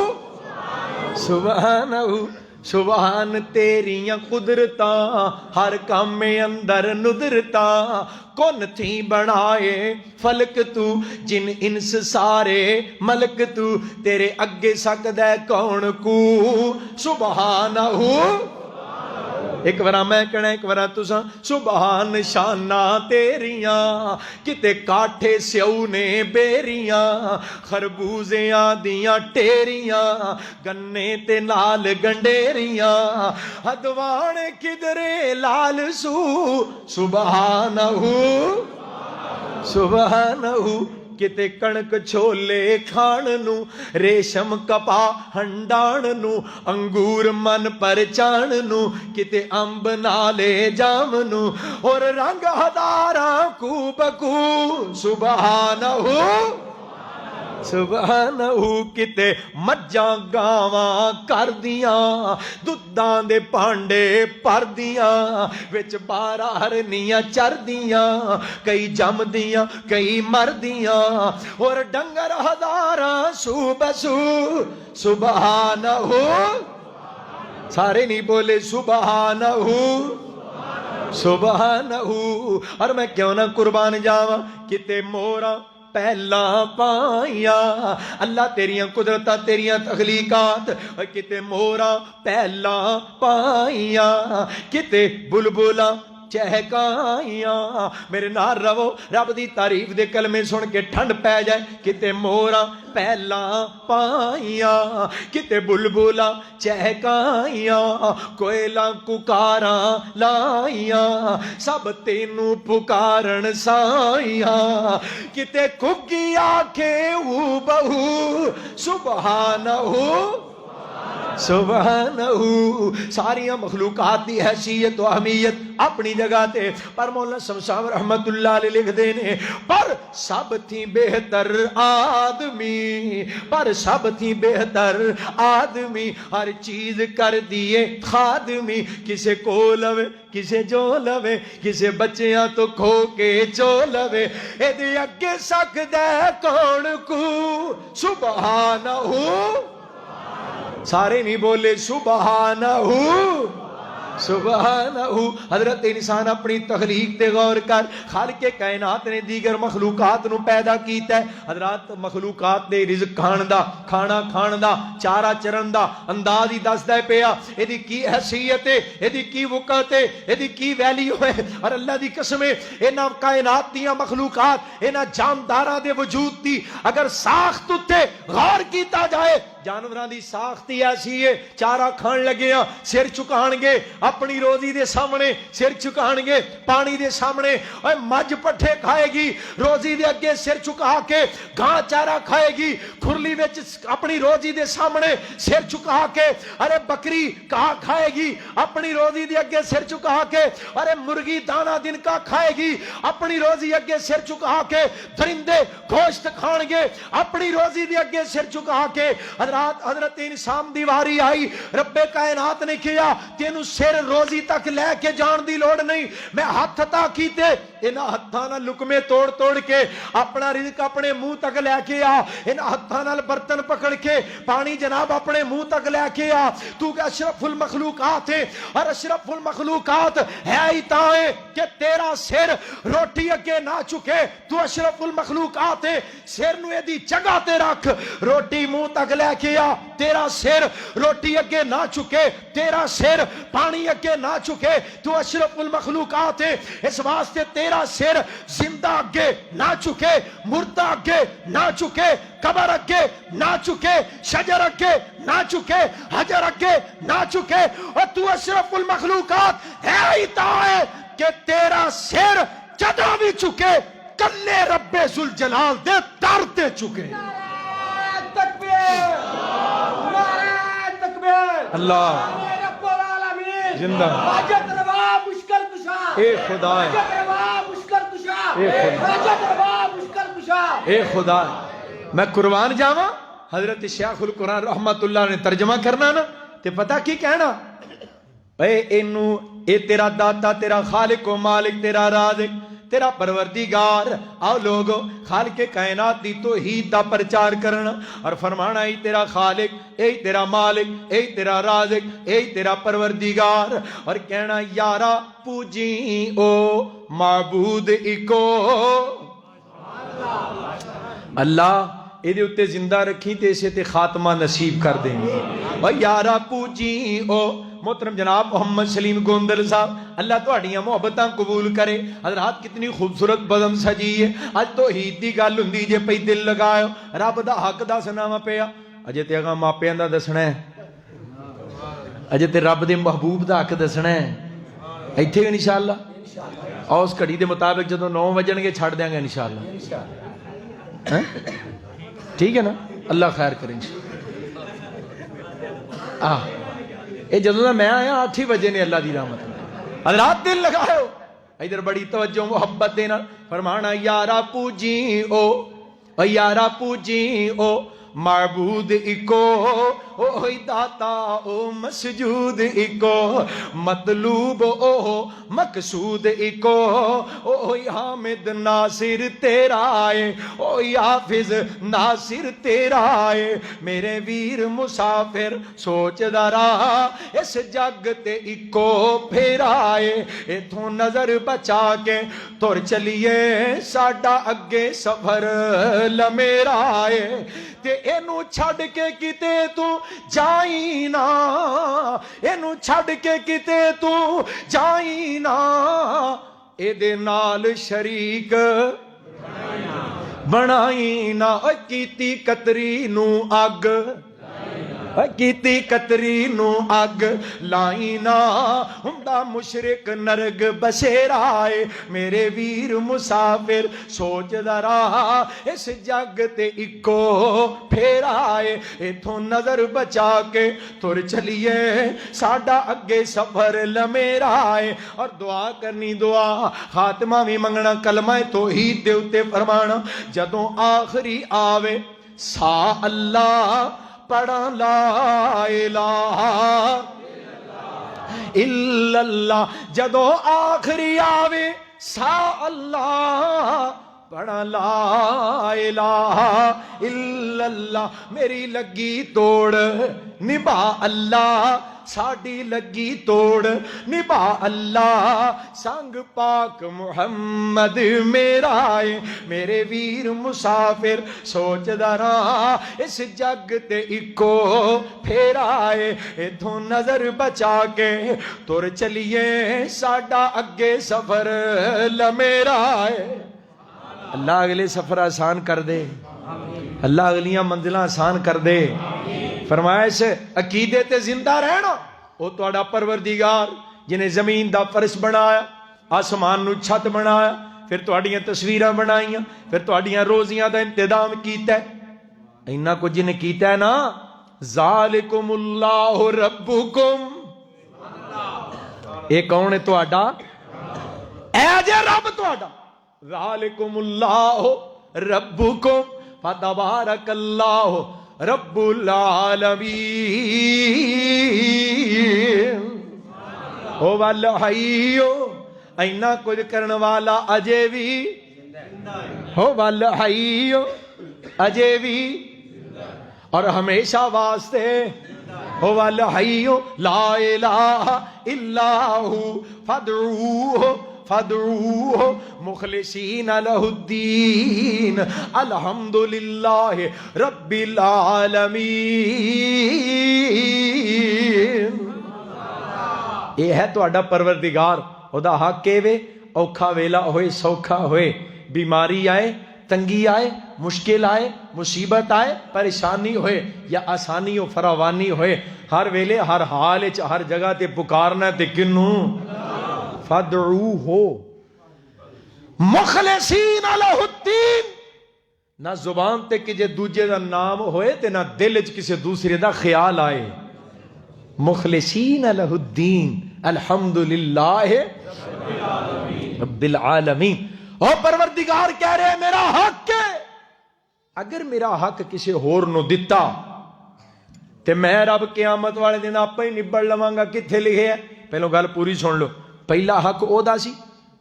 سبحانہ ہو. سبحان تیریاں قدرتاں ہر کام میں اندر ندرتاں, کون تھی بنائے فلک تو جن انس سارے ملک تو, تیرے اگے سکدا ہے کون کو. سبحانہ ہو. ایک بار میں کہنا, ایک بار تساں. سبحان شانہ تیریاں کتے کاٹھے سیو نے بیریاں, خربوزیاں دیاں ٹیریاں, گنے تے نال گنڈیریاں, ہدوان کدرے لال سو. سبحانہ ہو. سبحانہ ہو. کتے کنک چھولے کھان نو, ریشم کپا ہنڈان نو, انگور من پر چان نو, کتے امب نالے جام نو, اور رنگ ہزاراں کو بکو. سبحانہ ہو. سبحانہ ہو. کتے مجھاں گاواں کر دیاں, دودھاں دے پانڈے پر دیاں, وچ 12 ہرنیاں چر دیاں, کئی جم دیاں کئی مر دیاں, اور ڈنگر ہزاراں سو بسو. سبحانہ ہو. سارے نہیں بولے سبحانہ ہو. سبحانہ ہو. اور میں کیوں نہ قربان جاواں, کتے موراں پہلا پائیاں, اللہ تیریاں قدرتاں تیریاں تخلیقات, کتے مورا پہلا پائیاں, کتے بلبلا چہکائیاں. میرے نال رہو, رب دی تعریف دے کلمے سن کے ٹھنڈ پہ جائے. کتے مورا پہلا پائیاں, کتے بلبلا چہکائیاں, کوئلہ ککاراں لائیاں, سب تینوں پکارن سائیاں, کتے کھگی آنکھیں او بہو. سبحانہ ہو. سبحانہ ہو. ساریاں مخلوقات دی حیثیت و اہمیت اپنی جگہ تے, پر مولا شمشاہ رحمت اللہ علیہ لکھ دینے, پر سب تھی بہتر آدمی, پر سب تھی بہتر آدمی, ہر چیز کر دیے خادمی, کسے کو لوے کسے جو لوے, کسے بچیاں تو کھو کے جو لوے, اے دی اگے سکدہ کون کو. سبحانہ ہو. سارے نہیں بولے سبحانہ ہو. سبحانہ. حضرت انسان اپنی تخلیق تے غور کر. خالق کائنات نے دیگر مخلوقات نو پیدا کیتا ہے. حضرات مخلوقات دے رزق کھان دا, کھانا کھان دا, چارہ چرن دا انداز ہی دسدا ہے پیا. ایدی کی حیثیت ہے, ایدی کی وقت ہے, ایدی کی ویلیو ہے. اور اللہ دی قسم ہے انہاں کائنات دیاں مخلوقات انہاں جانداراں دے وجود دی اگر ساخت تے غور کیتا جائے, جانوراں دی ساخت ہی ایسی ہے. چارہ کھان لگے ہاں سر چکان گے اپنی روزی دے سامنے, سر چکان گے پانی دے سامنے. اے مجھ پٹھے کھائے گی روزی دے اگے سر چکا کے, گاں چارہ کھائے گی کھرلی وچ اپنی روزی دے سامنے سر چکا کے. ارے بکری کہاں کھائے گی اپنی روزی دے اگے سر چکا کے. ارے مرغی دانہ دن کا کھائے گی اپنی روزی اگے سر چکا کے. درندے گوشت کھان گے اپنی روزی دے اگے سر چکا کے. حضرت انسان دیواری آئی, رب کائنات نے کیا تینو سر روزی تک لے کے جان دی لوڑ نہیں, میں ہاتھ عطا کیتے انہاں ہتھاں نال لقمے توڑ توڑ کے اپنا رزق اپنے منہ تک لے کے آ. انہاں ہتھاں نال برتن پکڑ کے پانی جناب اپنے منہ تک لے کے آ. تو کہ اشرف المخلوقات ہے, اور اشرف المخلوقات ہے ہی تاں ہے کہ تیرا سر روٹی اگے نہ چکے. تو اشرف المخلوقات ہے, سر نو دی جگہ تے رکھ, روٹی منہ تک لے کے آ. تیرا سر روٹی اگے نہ چکے, تیرا سر پانی اگے نہ چکے. تو اشرف المخلوقات ہے, اس واسطے تیرا سر زندہ اگے نہ چکے, مردہ اگے نہ چکے, قبر اگے نہ چکے, شجر اگے نہ چکے, حجر اگے نہ چکے. اور تو اشرف المخلوقات ہے ہی تاں ہے کہ تیرا سر جدوں بھی چکے کلے رب ذوالجلال دے در تے چکے. اللہ زندہ اے خدا اے خدا میں قربان جاواں. حضرت شیخ القرآن رحمت اللہ نے ترجمہ کرنا نا تے پتہ کی کہنا, اے اینو اے تیرا داتا, تیرا خالق و مالک, تیرا رازق, تیرا پروردگار. آؤ لوگو خالق کائنات دی توحید دا پرچار کرنا اور فرمانا ای تیرا خالق, ای تیرا مالک, ای تیرا رازق, ای تیرا پروردگار. اور کہنا یارا پوجی او معبود اکو. اللہ ایدے اتے زندہ رکھی تے اسے تے خاتمہ نصیب کر دیں گے. اور یارا پوجی او محترم جناب محمد سلیم گوندل صاحب, اللہ تو اڑیاں محبتاں قبول کرے. حضرات کتنی خوبصورت بزم سجی ہے. آج تو ہید دی گل ہوندی جے پئی دل لگاؤ رب دا حق دسنا وا پیا. اجے تے اگاں ماپیاں دا دسنا ہے, اجے تے رب دے محبوب دا حق دسنا ہے. ایتھے انشاءاللہ اور اس گھڑی دے مطابق جدوں 9 وجن گے چھڑ دیاں گے انشاءاللہ. ٹھیک ہے نا, اللہ خیر کرے انشاءاللہ. اے جدوں میں آیا 8 بجے نے اللہ دی رحمت. حضرات دل لگاؤ ادھر بڑی توجہ محبت دینا. فرمانا یارا پوجی او, یارا پوجی او معبود اکو, او داتا او مسجود اکو, مطلوب او مقصود اکو, او حامد ناصر تیرا ہے, او حافظ ناصر تیرا ہے. میرے ویر مسافر سوچ دارا اس جگ تے اکو پھیرا ہے. ایتھوں نظر بچا کے تر چلیے ساڈا اگے سفر لمیرا ہے. تے اینو چھڑ کے کتے تو جائی نا, اینو چھڑ کے کتے تو جائی نا, اے دے نال شریک بنائی نا. او کیتی قطری نو اگ, کیتی قطری نو اگ لائی نا, ہوندا مشرک نرگ بسیرائے. میرے ویر مسافر سوچ ذرا اس جگ تے اکو پھیرائے. ایتھوں نظر بچا کے تر چلیے ساڈا اگے سفر لمیرا ہے. اور دعا کرنی دعا خاتمہ بھی منگنا کلمہ توحید دے اتے فرمانا. جدوں آخری آوے سا اللہ پڑھا لا الہ الا اللہ, جدو آخری آوے سا اللہ پڑھا لا الہ الا اللہ، میری لگی توڑ نبھا اللہ، ساڈی لگی توڑ نبھا اللہ، سنگ پاک محمد میرا ہے، میرے ویر مسافر سوچدا رہا اس جگ تے اکو پھیرا ہے، اتھوں نظر بچا کے تر چلیے ساڈا اگے سفر لمیرا ہے۔ اللہ اگلے سفر آسان کر دے، اللہ اگلیاں منزلیں آسان کر دے۔ فرمایا اس عقیدے تے زندہ رہنا، وہ تہاڈا پروردگار جنہیں زمین دا فرش بنایا، آسمان نو چھت بنایا، پھر تہاڈیاں تصویراں بنائیاں، پھر تہاڈیاں روزیاں دا انتظام کیتا ہے، اینا کچھ جنہیں کیتا ہے نا، ذالکم اللہ ربکم، اے کون ہے تہاڈا؟ اے جے رب تہاڈا، ذالکم اللہ ربکم فتبارک اللہ رب العالمین، او والحیو اینا کچھ کرن والا اجے بھی، او والحیو اجے بھی اور ہمیشہ واسطے، او والحیو لا الہ الا ہو فادعوہ فادعوہ مخلصین لہ الدین الحمدللہ رب العالمین۔ یہ ہے تہاڈا پروردگار، اودا حق کے وے، اوکھا ویلا ہوئے سوکھا ہوئے، بیماری آئے تنگی آئے مشکل آئے مصیبت آئے پریشانی ہوئے یا آسانی و فراوانی ہوئے، ہر ویلے ہر حال ہر جگہ تے پکارنا تے کنوں فادعوہ مخلصین لہ الدین، نہ زبان تے کہ جے دوجے دا نام ہوئے تے نہ دل وچ کسی دوسرے دا خیال آئے، مخلصین لہ الدین الحمدللہ رب العالمین۔ او پروردگار کہہ رہے میرا حق ہے، اگر میرا حق کسی ہور نو دتا تے میں رب قیامت والے دن آپ ہی نبڑ لواں گا، کتھے لکھے ہے؟ پہلو گل پوری سن لو، پہلا حق او دا سی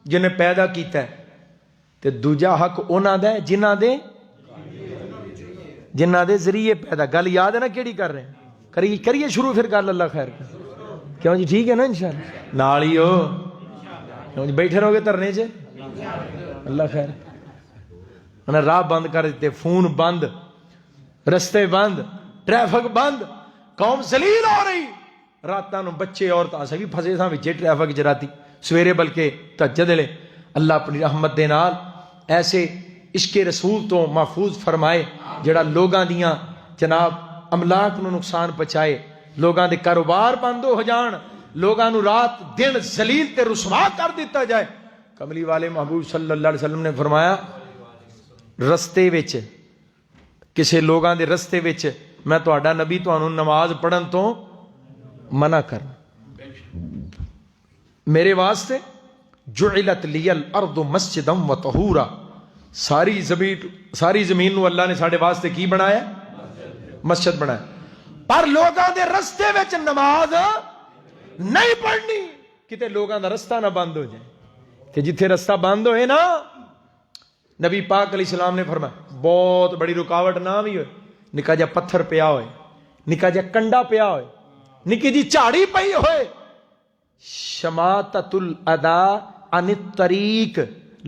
جنہیں پیدا کیتا ہے، تے دوجا حق اونا دا ہے جنہ دے ذریعے پیدا۔ گل یاد ہے نا کیڑی کر رہے ہیں؟ کریے شروع پھر گل، اللہ خیر کر، کیوں جی ٹھیک ہے نا انشاءاللہ؟ نال ہی ہو، کیوں جی بیٹھے رہو گے ترنے سے؟ اللہ خیر۔ انہیں راہ بند کر دیتے، فون بند، رستے بند، ٹریفک بند، قوم ذلیل ہو رہی، راتاں نو بچے عورتاں اساں بھی پھسے ساں وچے ٹریفک جراتی، سویرے بلکہ تہجد لے اللہ اپنی رحمت دے نال ایسے عشق رسول تو محفوظ فرمائے جڑا لوگاں دیاں جناب املاک نو نقصان پہنچائے، لوگاں دے کاروبار بند ہو جان، لوگاں نو رات دن ذلیل تے رسوا کر دیتا جائے۔ کملی والے محبوب صلی اللہ علیہ وسلم نے فرمایا رستے وچ کسے لوگاں دے رستے وچ میں تہاڈا نبی تانوں نماز پڑھن تو منع کر، میرے واسطے جعلت لی الارض مسجدا و طہورا، ساری زمین نو اللہ نے ساڈے واسطے کی بنایا؟ مسجد بنایا، پر لوگاں دے رستے وچ نماز نہیں پڑھنی، کتے لوگاں دا رستہ نہ بند ہو جائے، کہ جتھے رستہ بند ہوئے نا، نبی پاک علیہ السلام نے فرمایا بہت بڑی رکاوٹ نہ بھی ہوئے، نکا جا پتھر پیا ہوئے، نکا جا کنڈا پیا ہوئے، نکی جی چاڑی پئی ہوئے، شماتت الادا عن الطریق،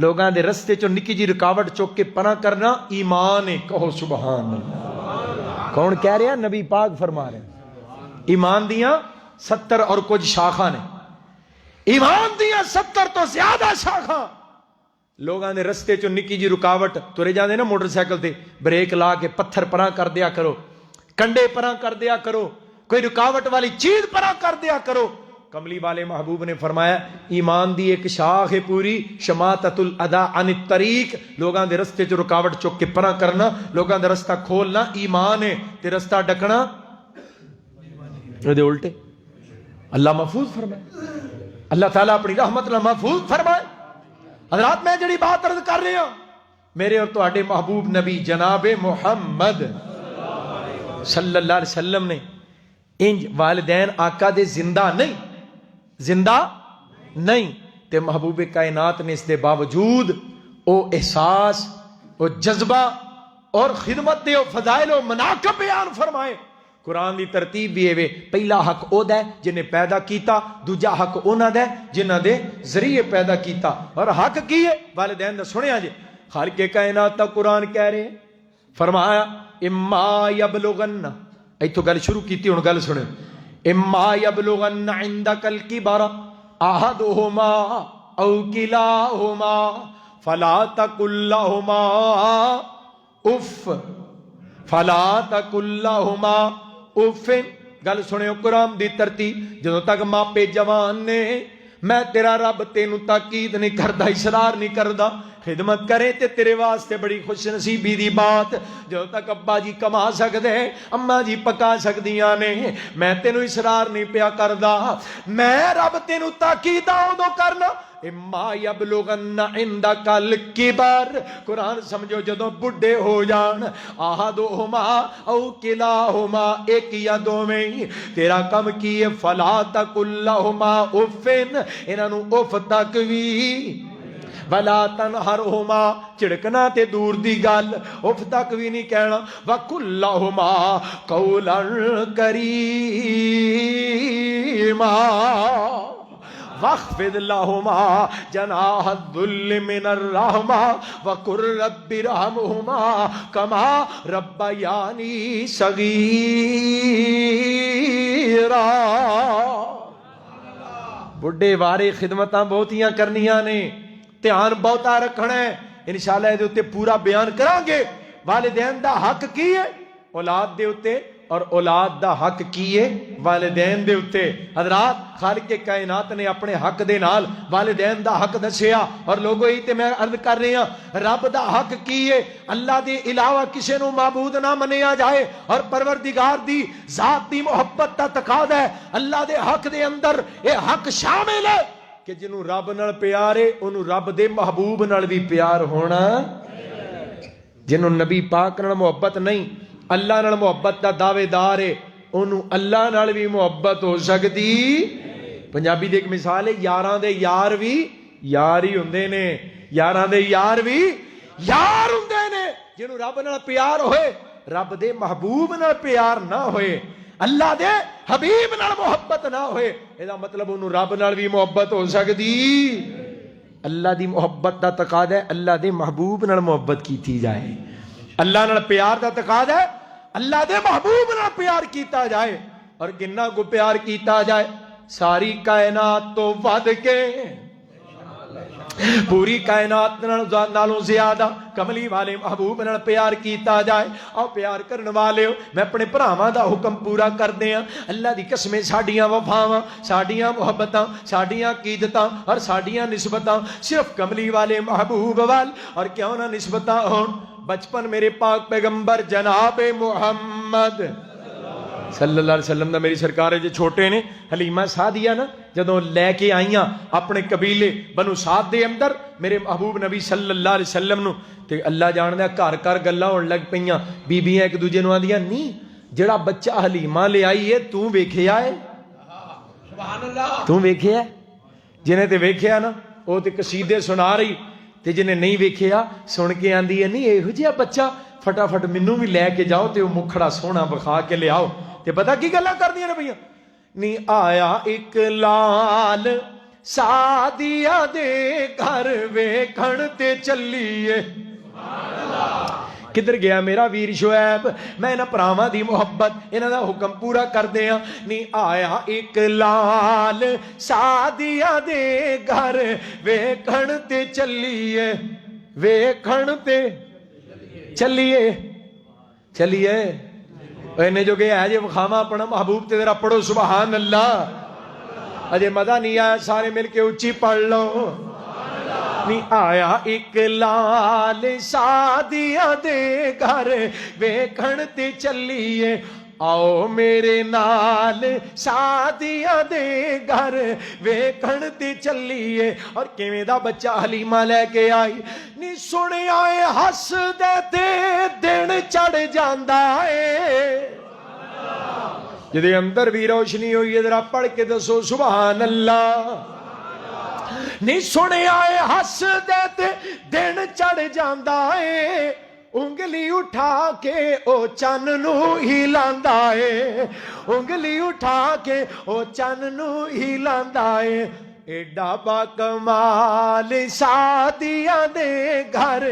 لوگاں دے رستے چو نکی جی رکاوٹ چوک کے پناہ کرنا ایمان ہے، کہو سبحان اللہ۔ کون کہہ رہے ہیں؟ نبی پاک فرما رہے ہیں ایمان دیاں 70 اور کچھ شاخاں نے، ایمان دیاں 70 تو زیادہ شاخاں، لوگاں دے رستے چو نکی جی رکاوٹ، ترے جاندے نا موٹر سائیکل تے بریک لا کے پتھر پراں کر دیا کرو، کنڈے پراں کر دیا کرو، کوئی رکاوٹ والی چیز پراں کر دیا کرو۔ کملی والے محبوب نے فرمایا ایمان دی ایک شاخ ہے پوری، شماتت الادا عن الطریق، لوگاں دے رستے چ رکاوٹ چک کے پراں کرنا، لوگاں دا رستہ کھولنا ایمان ہے، تے رستہ ڈکنا دے الٹے۔ اللہ محفوظ فرمائے، اللہ تعالیٰ اپنی رحمت اللہ محفوظ فرمائے۔ حضرات میں جڑی بات عرض کر رہے ہوں، میرے اور تہاڈے محبوب نبی جناب محمد صلی اللہ علیہ وسلم نے انج والدین آقا دے زندہ نہیں تے محبوب کائنات نے اس دے باوجود وہ احساس، وہ جذبہ اور خدمت دے فضائل و مناقب بیان فرمائے۔ قرآن دی ترتیب بھی ہے، پہلا حق او دا ہے جنہیں پیدا کیتا، دوجا حق انہاں دا ہے جنہاں دے ذریعے پیدا کیتا، اور حق کی ہے والدین دا سنیا جی۔ خالق کائنات دا قرآن کہہ رہے ہیں، فرمایا اما یبلغن، ایتھوں گل شروع کیتی، ہن گل سنو، اما یبلغن عندک الکبر احدہما او کلاہما فلا تقل لہما اف فلا تقل لہما اف۔ گل سنو قرآن دی ترتیب، جدوں تک ماپے جوان نے میں تیرا رب تینوں تاکید نہیں کردا، اصرار نہیں کردا، خدمت کرے تے تیرے واسطے بڑی خوش نصیبی دی بات۔ جدوں تک ابا جی کما سکدے، اما جی پکا سکدیاں نے، میں تینوں اصرار نہیں پیا کردا، میں رب تینوں تاکید اودوں کرنا اما یبلغن عندک الکبر۔ قرآن سمجھو جدوں بڈھے ہو جان، احدہما او کلاہما، ایک یا دوویں، تیرا کم کی ہے فلا تقل لہما اف، انہاں نوں اف تک وی ولا تنہرہما، چڑکنا تے دور دی گل، اف تک بھی نہیں کہنا، وقل لہما قولا کریما واخفض لہما جناح الذل من الرحمہ وقل رب ارحمہما کما ربیانی صغیرا۔ بڑھے وارے خدمتاں بہتیاں کرنیاں نے، دھیان بہتا رکھنا ہے، انشاءاللہ دے اتے پورا بیان کران گے۔ والدین دا حق کی ہے اولاد دے اتے، اور اولاد دا حق کی ہے والدین دے اتے۔ حضرات خالق کائنات نے اپنے حق دے نال والدین دا حق دسیا، اور لوگوں ہی تے میں عرض کر رہے ہیں رب دا حق کی ہے اللہ دے علاوہ کسے نو معبود نہ منیا جائے، اور پروردگار دی ذات دی محبت دا تقاضا ہے اللہ دے حق دے اندر اے حق شامل ہے کہ جنوں رب نال پیار ہے انہوں رب دے محبوب نال بھی پیار ہونا، جنوں نبی پاک نال محبت نہیں اللہ نال محبت دا دعوے دار ہے انہوں اللہ نال بھی محبت ہو سکتی۔ پنجابی دی ایک مثال ہے، یاراں دے یار بھی یار ہی ہوندے نے، یاراں دے یار بھی یار ہوندے نے، جنوں رب نال پیار ہوئے رب دے محبوب نال پیار نہ ہوئے، اللہ دے حبیب نال محبت نہ ہوئے، ادا مطلب انہوں رب نال بھی محبت ہو سکتی۔ اللہ دی محبت دا تقاضا ہے اللہ دے محبوب نال محبت کیتی جائے، اللہ نال پیار دا تقاضا ہے اللہ دے محبوب نال پیار کیتا جائے، اور کنا کو پیار کیتا جائے، ساری کائنات تو ود کے، پوری کائنات نالوں زیادہ کملی والے محبوب نال پیار کیتا جائے۔ اور پیار کرنے والے ہو میں اپنے بھراواں دا حکم پورا کر دیاں، اللہ دی قسمیں ساڈیاں وفاواں، ساڈیاں محبتاں، ساڈیاں عقیدتاں اور ساڈیاں نسبتاں صرف کملی والے محبوب وال، اور کیوں نہ نسبتاں ہون۔ بچپن میرے پاک پیغمبر جناب محمد صلی اللہ علیہ وسلم دا، میری سرکار جے چھوٹے نے حلیمہ سعدیہ نا جدوں لے کے آئیاں اپنے قبیلے بنو سعد دے اندر میرے محبوب نبی صلی اللہ علیہ وسلم نو، تے اللہ جاندا گھر گھر گلاں ہون لگ پیاں، بیبیاں ایک دوجے نوں آندیاں نہیں جڑا بچہ حلیمہ لے آئی ہے تو ویکھیا ہے، سبحان اللہ، تو ویکھیا ہے، جنے تے ویکھیا نا او تے قصیدے سنا رہی، تے جنے نہیں ویکھیا سن کے آندی ہے نہیں ایہو جہا بچہ فٹافٹ مینوں بھی لے کے جاؤ تے او مکھڑا سونا بکھا کے لے آؤ۔ تے پتہ کی گلاں کردیاں نے بھیا، نی آیا ایک لال سعدیہ دے گھر ویکھن تے چلیے، کدھر گیا میرا ویر شعیب، میں نہ پراواں دی محبت انہاں دا حکم پورا کر دیاں، نی آیا ایک لال سعدیہ دے گھر ویکھن تے چلیے، ویکھن تے چلیے چلیے، اینے جو گیا ہے جے وکھاواں اپنا محبوب تے ذرا پڑھو سبحان اللہ، اجے مزہ نہیں آیا سارے مل کے اچھی پڑھ لو۔ نی آیا ایک لال سعدیہ دے گھر ویکھن تے چلیے، آؤ میرے نال سعدیہ دے گھر ویکھن تے چلیے، اور کیویں دا بچہ حلیمہ لے کے آئی، نی سنیا اے ہس دے تے دن چڑھ جاندا اے، جدے اندر بھی روشنی ہوئی ہے ذرا پڑھ کے دسو سبحان اللہ۔ نہیں سنیا ہے ہس دے تے دن چڑھ جاندا ہے انگلی اٹھا کے او چن نو ہلاندا ہے انگلی اٹھا کے او چن نو ہلاندا ہے ایڈا با کمال شادیاں دے گھر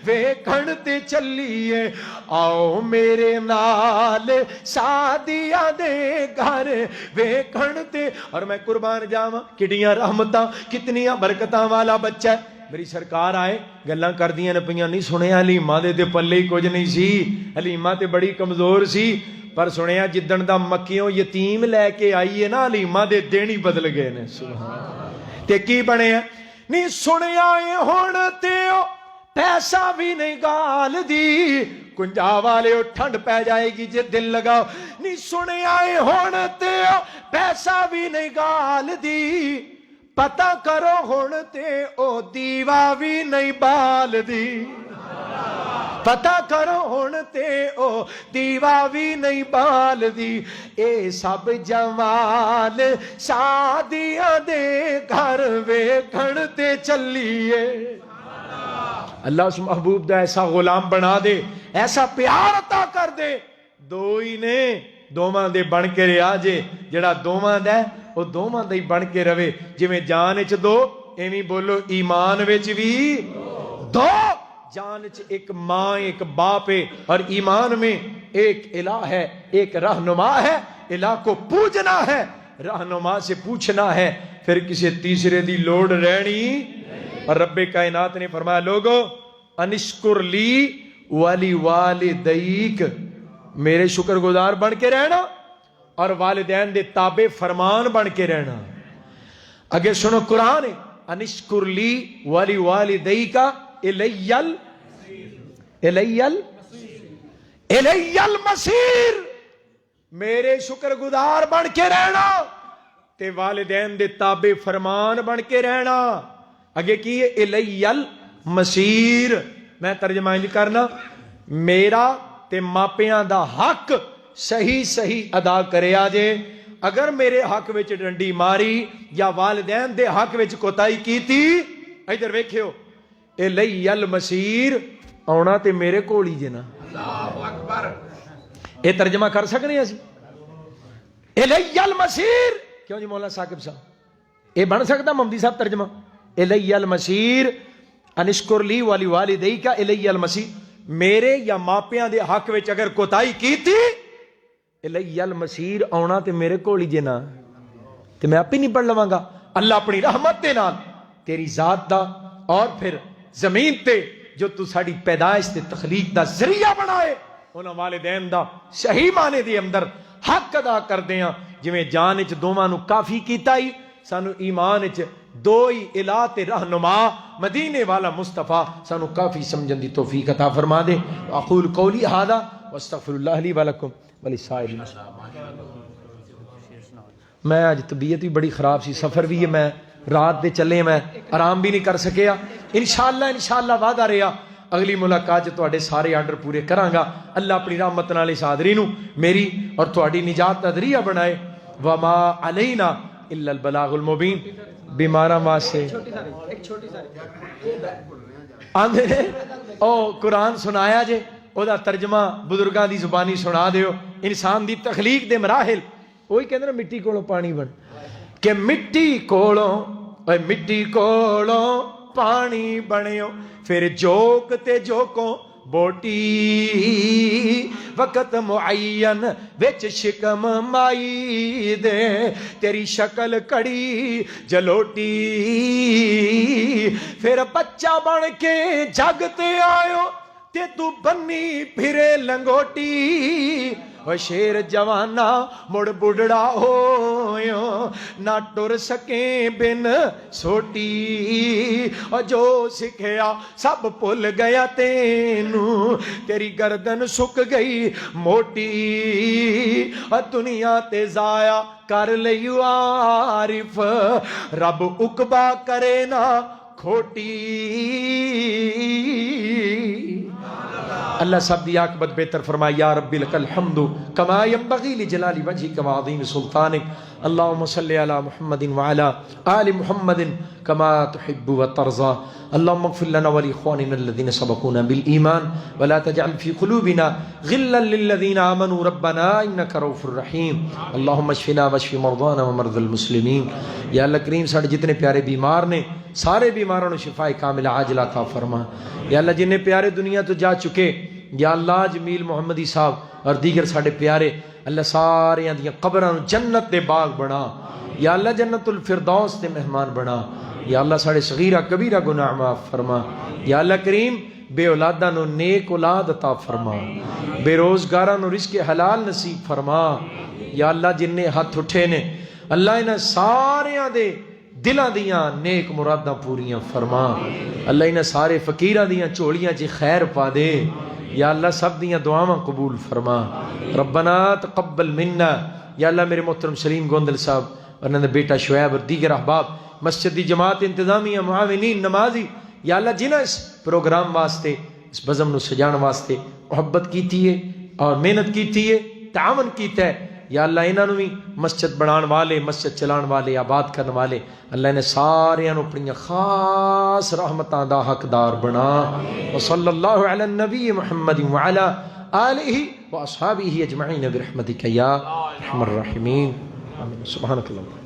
ویکھن تے چلیے آؤ میرے نال شادیاں دے گھر ویکھن تے اور میں قربان جاواں کڈیاں رحمتاں کتنیاں برکتاں والا بچہ ہے میری سرکار آئے گلاں کردیاں نے پئیاں نہیں سنیا حلیمہ دے پلے ہی کچھ نہیں سی حلیمہ تے بڑی کمزور سی پر سنیا جدن دا مکیوں یتیم لے کے آئی ہے نا حلیمہ دے دن ہی بدل گئے نے سبحان تے کی بنے ہیں نہیں سنیا اے ہن تے پیسہ بھی نہیں گال دی کنجا والے ٹھنڈ پہ جائے گی جے دل لگاؤ نہیں سنیا اے ہن تے پیسہ بھی نہیں گال دی پتہ کرو ہن تے او دیوا بھی نہیں بال دی پتہ کرو ہن تے او دیوا بھی نہیں بال دی اے سب جمال شادیاں دے گھر ویکھن تے چلیے اللہ اس محبوب دا ایسا غلام بنا دے ایسا پیار عطا کر دے دو ہی نے دوواں دے بن کے رہا جے جڑا دوواں دا او دوواں دا ہی بن کے رہے جویں جان وچ دو ایویں بولو ایمان وچ بھی دو جان وچ ایک ماں ایک باپ ہے اور ایمان میں ایک الہ ہے ایک رہنما ہے الہ کو پوجنا ہے رہنما سے پوچھنا ہے پھر کسی تیسرے دی لوڑ رہنی اور رب کائنات نے فرمایا لوگو انشکر لی والی والدیک میرے شکر گزار بن کے رہنا اور والدین دے تابع فرمان بن کے رہنا اگر سنو قرآن ہے انشکر لی والی والدیک الیل المصیر میرے شکر گزار بن کے رہنا تے والدین دے تابع فرمان بن کے رہنا اگے کی ہے الیل مسیر میں ترجمہ انج کرنا میرا تے ماپیاں دا حق صحیح صحیح ادا کرے آجے اگر میرے حق وچ ڈنڈی ماری یا والدین دے حق وچ کوتاہی کیتی ادھر ویکھیو الی المصیر آنا تے میرے کول ہی جے نا اللہ اکبر اے ترجمہ کر سکنے اسی الی المصیر کیوں جی مولانا ثاقب صاحب اے بن سکتا ممدی صاحب ترجمہ الی المصیر انشکر لی والی والدیک الی المصیر میرے یا ماپیاں دے حق وچ اگر کوتاہی کیتی الی المصیر آنا تے میرے کول ہی جے نا تے میں آپ ہی نہیں پڑھ لواں گا اللہ اپنی رحمت دے نال تیری ذات دا اور پھر زمین تے جو تو ساڑی پیدائش تے تخلیق دا ذریعہ بنائے انہاں والدین دا صحیح معنی دے اندر حق ادا کر دیاں جویں جان وچ دوواں نو کافی کیتا ہی سانو ایمان وچ دو ہی الہ تے رہنما مدینے والا مصطفیٰ سانو کافی سمجھن دی توفیق عطا فرما دے اقول قولی ھذا واستغفر اللہ لی ولکم ولسائر میں آج طبیعت بھی بڑی خراب سی سفر بھی ہے میں رات دے چلے میں آرام بھی نہیں کر سکیا انشاءاللہ وعدہ رہا اگلی ملاقات جو تواڈے سارے آرڈر پورے کراں گا اللہ اپنی رحمت نال اس حاضری نو میری اور تواڈی نجات دا ذریعہ بنائے وما علینا الا البلاغ المبین بیماراں واسطے آندے نے او قرآن سنایا جے او دا ترجمہ بزرگاں دی زبانی سنا دیو انسان دی تخلیق دے مراحل وہی کہندے نے مٹی کولوں پانی بن کہ مٹی کولوں پانی بنیو پھر جوک تے جوکوں بوٹی وقت معین وچ شکم مائی دے تیری شکل کڑی جلوٹی پھر بچہ بن کے جگ تے آیو تے تو بنی پھرے لنگوٹی وہ شیر جوانا مڑ بڑھڑا ہویو نہ ٹر سکیں بن سوٹی اور جو سکھیا سب پل گیا تینو تیری گردن سک گئی موٹی اور دنیا تے ضائع کر لیو عارف رب عقبہ کرے نا کھوٹی اللہ سب دی عاقبت بہتر فرما یا رب لک الحمد کما ينبغي لجلال وجهك وعظیم سلطانك اللهم صل على محمد وعلى آل محمد كما تحب وترضى اللهم اغفر لنا ولإخواننا الذين سبقونا بالإيمان ولا تجعل في قلوبنا غلا للذين آمنوا ربنا إنك رؤوف رحيم اللهم اشفنا واشف مرضانا ومرضى المسلمين یا اللہ کریم ساڑھے جتنے پیارے بیمار نے سارے بیماروں نے شفا کامل عاجلہ عطا فرما یا اللہ جنہیں پیارے دنیا تو جا چکے یا اللہ جمیل محمدی صاحب اور دیگر ساڑھے پیارے اللہ سارے دیاں قبران جنت دے باغ بنا یا اللہ جنت الفردوس دے مہمان بنا یا اللہ ساڑھے صغیرہ کبیرہ گناہ معاف فرما یا اللہ کریم بے اولادہ نو نیک اولاد عطا فرما بے روزگارہ نو رزق حلال نصیب فرما یا اللہ جن نے ہاتھ اٹھے نے اللہ انہیں سارے دے دلان دیاں نیک مرادہ پوریاں فرما اللہ انہیں سارے فقیران دیاں چوڑیاں جی خیر پا دے یا اللہ سب دیاں دعاواں قبول فرما ربنا تقبل منا یا اللہ میرے محترم سلیم گوندل صاحب اور انہوں نے بیٹا شعیب اور دیگر احباب مسجد دی جماعت انتظامیہ معاونین نمازی یا اللہ جنہیں اس پروگرام واسطے اس بزم نو سجان واسطے محبت کیتی ہے اور محنت کیتی ہے تعاون کیتا ہے یا اللہ انہوں بھی مسجد بنان والے مسجد چلان والے آباد کرنے والے اللہ نے سارے اپنی خاص رحمتاں دا حقدار بنا وصلی اللہ علی النبی محمد وعلی آلہ واصحابہ اجمعین برحمتک یا ارحم الراحمین آمین سبحانک اللہ